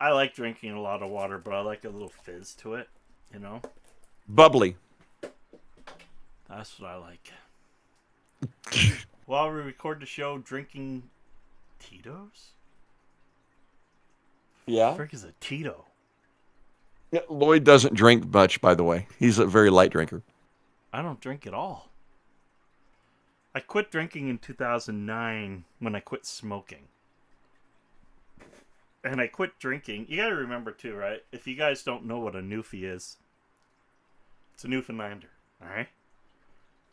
I like drinking a lot of water, but I like a little fizz to it, you know? Bubbly. That's what I like. While we record the show, drinking Tito's? Yeah. Frick is a Tito. Yeah, Lloyd doesn't drink much, by the way. He's a very light drinker. I don't drink at all. I quit drinking in 2009 when I quit smoking. And I quit drinking. You gotta remember too, right? If you guys don't know what a Newfie is, it's a Newfoundlander, alright?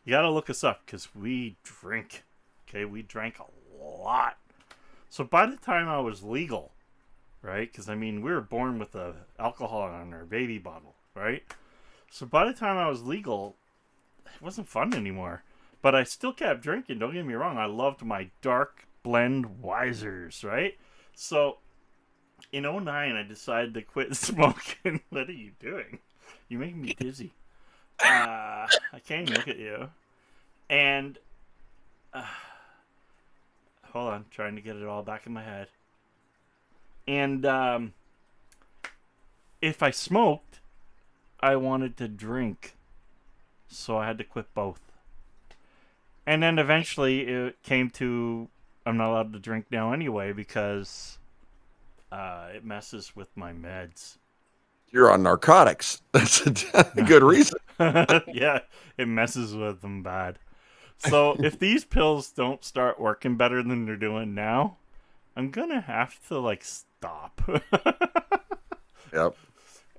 You gotta look us up, because we drink. Okay, we drank a lot. So by the time I was legal, right? Because, I mean, we were born with the alcohol on our baby bottle, right? So by the time I was legal, it wasn't fun anymore. But I still kept drinking, don't get me wrong. I loved my dark blend Wisers, right? So, in 2009, I decided to quit smoking. What are you doing? You're making me dizzy. I can't even look at you. And, hold on, trying to get it all back in my head. And, if I smoked, I wanted to drink. So I had to quit both. And then eventually it came to, I'm not allowed to drink now anyway because it messes with my meds. You're on narcotics. That's a good reason. Yeah, it messes with them bad. So if these pills don't start working better than they're doing now, I'm going to have to, like, stop. Yep.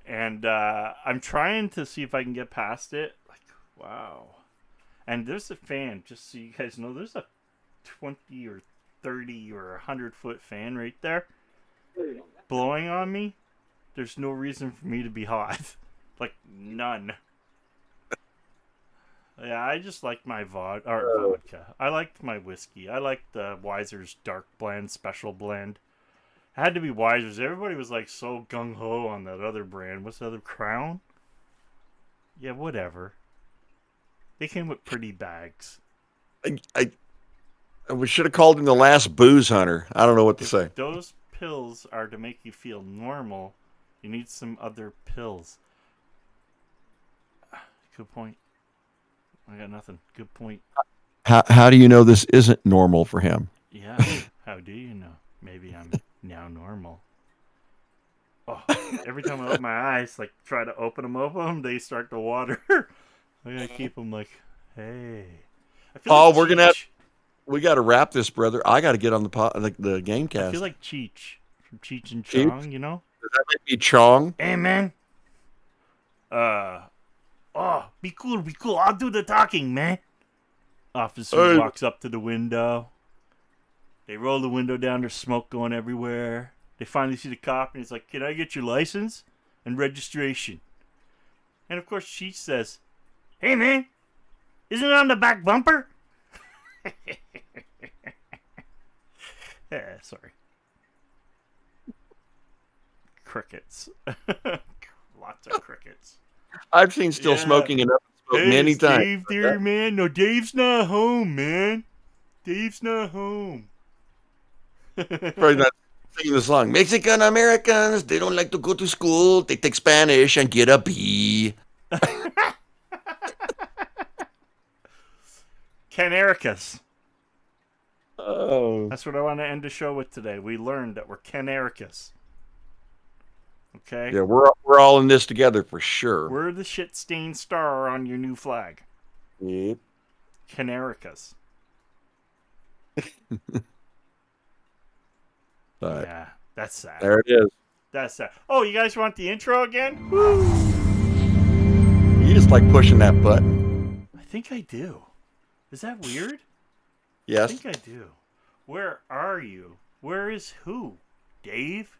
And I'm trying to see if I can get past it. Like, wow. And there's a fan, just so you guys know, there's a 20 or 30 or 100-foot fan right there blowing on me. There's no reason for me to be hot. Like, none. Yeah, I just like my vodka. I liked my whiskey. I liked the Wiser's Dark Blend, Special Blend. It had to be Wiser's. Everybody was like so gung-ho on that other brand. What's the other? Crown? Yeah, whatever. They came with pretty bags. We should have called him the last booze hunter. I don't know what to say. If those pills are to make you feel normal, you need some other pills. Good point. I got nothing. Good point. How do you know this isn't normal for him? Yeah. How do you know? Maybe I'm now normal. Oh, every time I open my eyes, like try to open them, they start to water. I gotta keep them like, hey. I feel like we're gonna we got to wrap this, brother. I got to get on the game cast. I feel like Cheech from Cheech and Chong, you know? Does that make me Chong? Hey, man. Be cool. I'll do the talking, man. Officer walks up to the window. They roll the window down. There's smoke going everywhere. They finally see the cop, and he's like, can I get your license and registration? And, of course, Cheech says, hey, man, isn't it on the back bumper? Yeah, sorry. crickets. Lots of crickets. I've seen still smoking enough smoke many is times. Dave there, man? No, Dave's not home, man. Dave's not home. Probably not singing the song. Mexican Americans, they don't like to go to school. They take Spanish and get a B. Canericus. Oh. That's what I want to end the show with today. We learned that we're Canericus. Okay? Yeah, we're all in this together for sure. We're the shit-stained star on your new flag. Yep. Canericus. But yeah, that's sad. there it is. That's sad. Oh, you guys want the intro again? Woo! You just like pushing that button. I think I do. Is that weird? Yes. I think I do. Where are you? Where is who? Dave?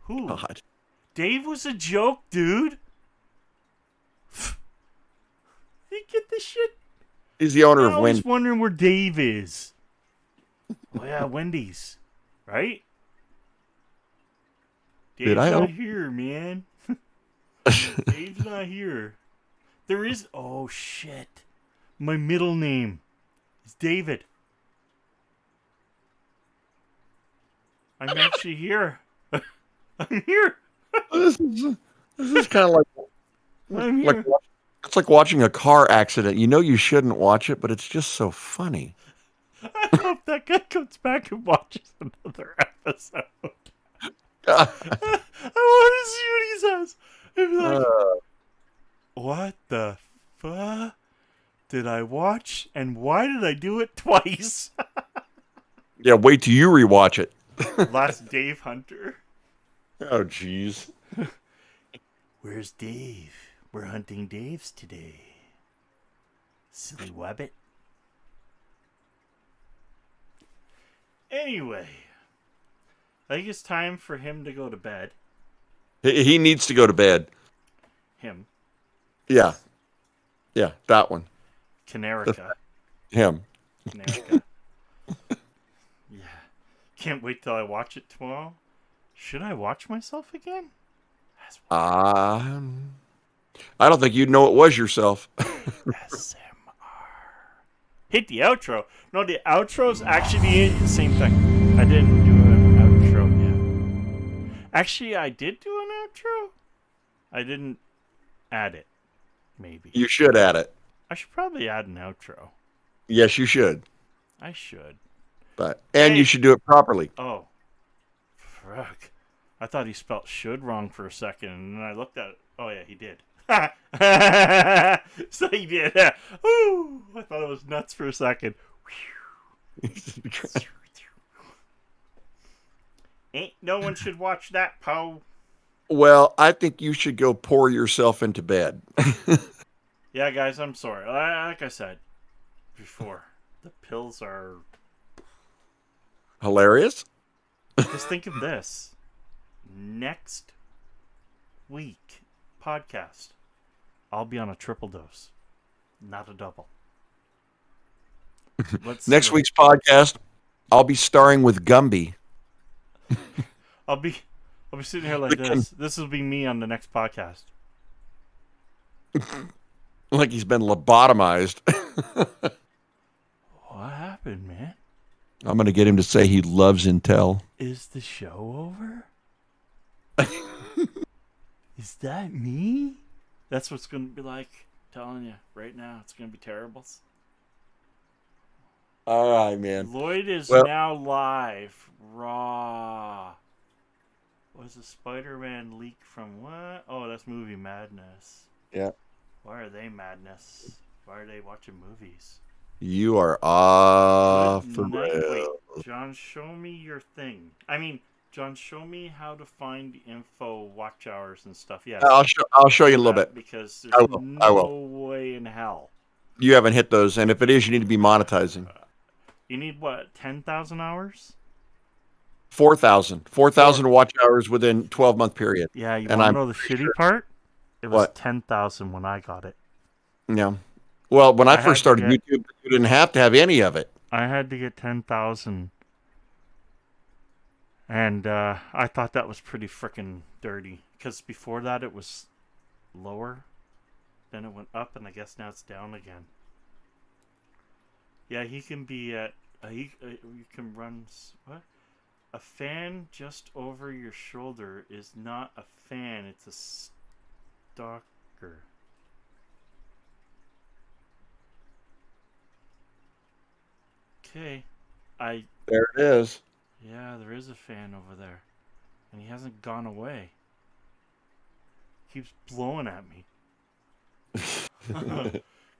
Who? God. Dave was a joke, dude. You get the shit. He's the owner I'm of always Wendy's. wondering where Dave is. Oh yeah, Wendy's, right? Dave's not here, man. Dave's not here. There is. Oh shit! My middle name is David. I'm actually here. I'm here. This is kind of I'm here. it's like watching a car accident. You know you shouldn't watch it, but it's just so funny. I hope that guy comes back and watches another episode. God. I want to see what he says. He'd be like, what the fuck did I watch, and why did I do it twice? Yeah, wait till you rewatch it. LastGameHunter. Oh, jeez. Where's Dave? We're hunting Daves today. Silly wabbit. Anyway, I think it's time for him to go to bed. He needs to go to bed. Him. Yeah. Yeah, that one. Canerica. Him. Canerica. Yeah. Can't wait till I watch it tomorrow. Should I watch myself again? I don't think you'd know it was yourself. SMR. Hit the outro. No, the outro's actually the same thing. I didn't do an outro yet. Actually, I did do an outro. I didn't add it. Maybe. You should add it. I should probably add an outro. Yes, you should. I should. And you should do it properly. Oh. Fuck. I thought he spelt should wrong for a second, and then I looked at it. Oh, yeah, he did. So he did. Ooh, I thought it was nuts for a second. Ain't no one should watch that, Poe. Well, I think you should go pour yourself into bed. Yeah, guys, I'm sorry. Like I said before, the pills are... Hilarious? Just think of this. Next week, podcast, I'll be on a triple dose, not a double. Next week's podcast, I'll be starring with Gumby. I'll be sitting here like this. This will be me on the next podcast. Like he's been lobotomized. What happened, man? I'm going to get him to say he loves Intel. Is the show over? Is that me? That's what's going to be like. I'm telling you right now, it's going to be terrible. All right, man. Lloyd is now live. Raw. Was a Spider-Man leak from what? Oh, that's Movie Madness. Yeah. Why are they madness? Why are they watching movies? You are off the Wait, rails. John, show me your thing. John, show me how to find info, watch hours, and stuff. Yes, I'll show you a little bit. Because I there's will. no way in hell. You haven't hit those, and if it is, you need to be monetizing. You need what? 10,000 hours? 4,000 watch hours within 12-month period. Yeah, you want to know the shitty part? It was 10,000 when I got it. Yeah. Well, when I first started YouTube, you didn't have to have any of it. I had to get 10,000. And I thought that was pretty freaking dirty. Because before that it was lower. Then it went up, and I guess now it's down again. Yeah, he can be at... you can run... What? A fan just over your shoulder is not a fan. It's a stalker. Okay. There it is. Yeah, there is a fan over there. And he hasn't gone away. Keeps blowing at me.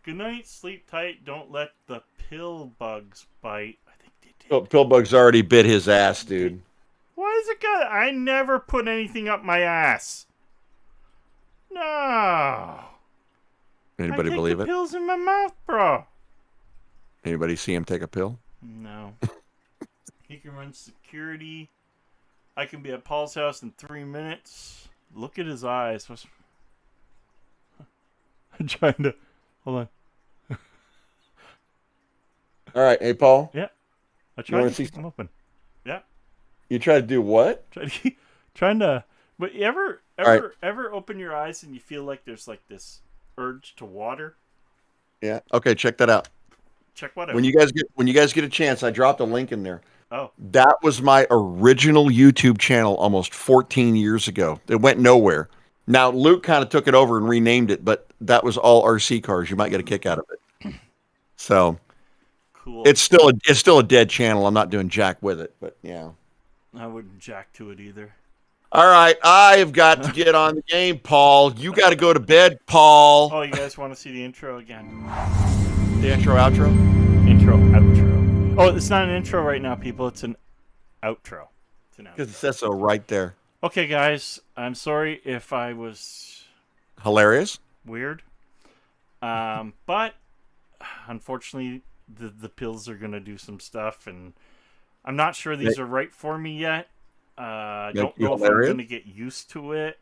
Good night, sleep tight. Don't let the pill bugs bite. I think they did. Pillbug's already bit his ass, dude. Why is it got... I never put anything up my ass. No. Anybody believe I it? take the pills in my mouth, bro. Anybody see him take a pill? No. He can run security. I can be at Paul's house in 3 minutes. Look at his eyes. I'm trying to... Hold on. All right. Hey, Paul. Yeah. I tried to see keep them open. Yeah. You try to do what? Trying to... But you ever open your eyes and you feel like there's like this urge to water? Yeah. Okay, check that out. Check what out. When you guys get a chance, I dropped a link in there. Oh. That was my original YouTube channel almost 14 years ago. It went nowhere. Now Luke kind of took it over and renamed it, but that was all RC cars. You might get a kick out of it. So cool. It's still a dead channel. I'm not doing jack with it, but yeah. I wouldn't jack to it either. All right, I've got to get on the game, Paul. You got to go to bed, Paul. Oh, you guys want to see the intro again? The intro, outro? Intro, outro. Oh, it's not an intro right now, people. It's an outro. Because it says so right there. Okay, guys. I'm sorry if I was... Hilarious? Weird. But, unfortunately, the pills are going to do some stuff, and I'm not sure these are right for me yet. I don't know if I'm going to get used to it.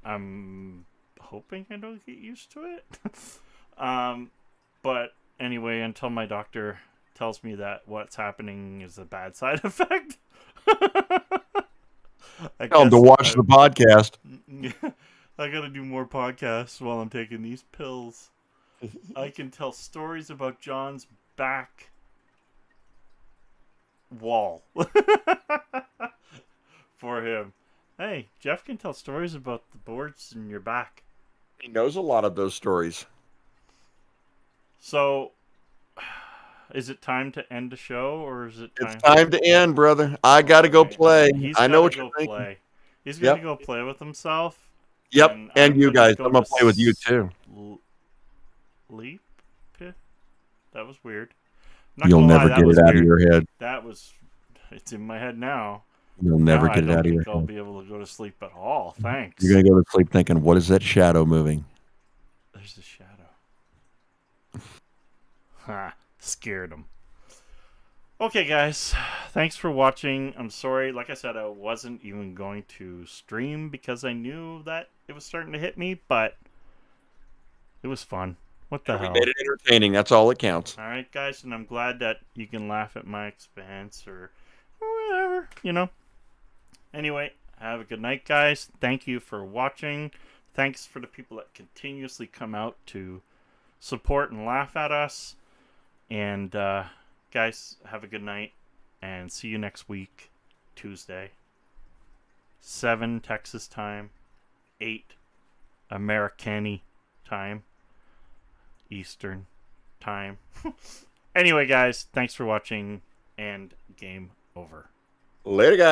I'm hoping I don't get used to it. But anyway, until my doctor tells me that what's happening is a bad side effect. Tell him to watch the podcast. I got to do more podcasts while I'm taking these pills. I can tell stories about John's back wall. For him. Hey, Jeff can tell stories about the boards in your back. He knows a lot of those stories. So, is it time to end the show, or is it time? It's time to end, brother. I got to go play. I know what you're thinking. Play. He's going to go play with himself. Yep, and you guys. I'm going to play with you, too. Leap? That was weird. You'll never get it out of your head. It's in my head now. You'll never get it out of your head. I'll be able to go to sleep at all. Thanks. You're going to go to sleep thinking, what is that shadow moving? There's a shadow. Ha. Scared him. Okay, guys. Thanks for watching. I'm sorry. Like I said, I wasn't even going to stream because I knew that it was starting to hit me, but it was fun. What the hell? We made it entertaining. That's all that counts. All right, guys, and I'm glad that you can laugh at my expense or whatever, you know. Anyway, have a good night, guys. Thank you for watching. Thanks for the people that continuously come out to support and laugh at us. And, guys, have a good night. And see you next week, Tuesday. 7 Texas time. 8 Americani time. Eastern time. Anyway, guys, thanks for watching. And game over. Later, guys.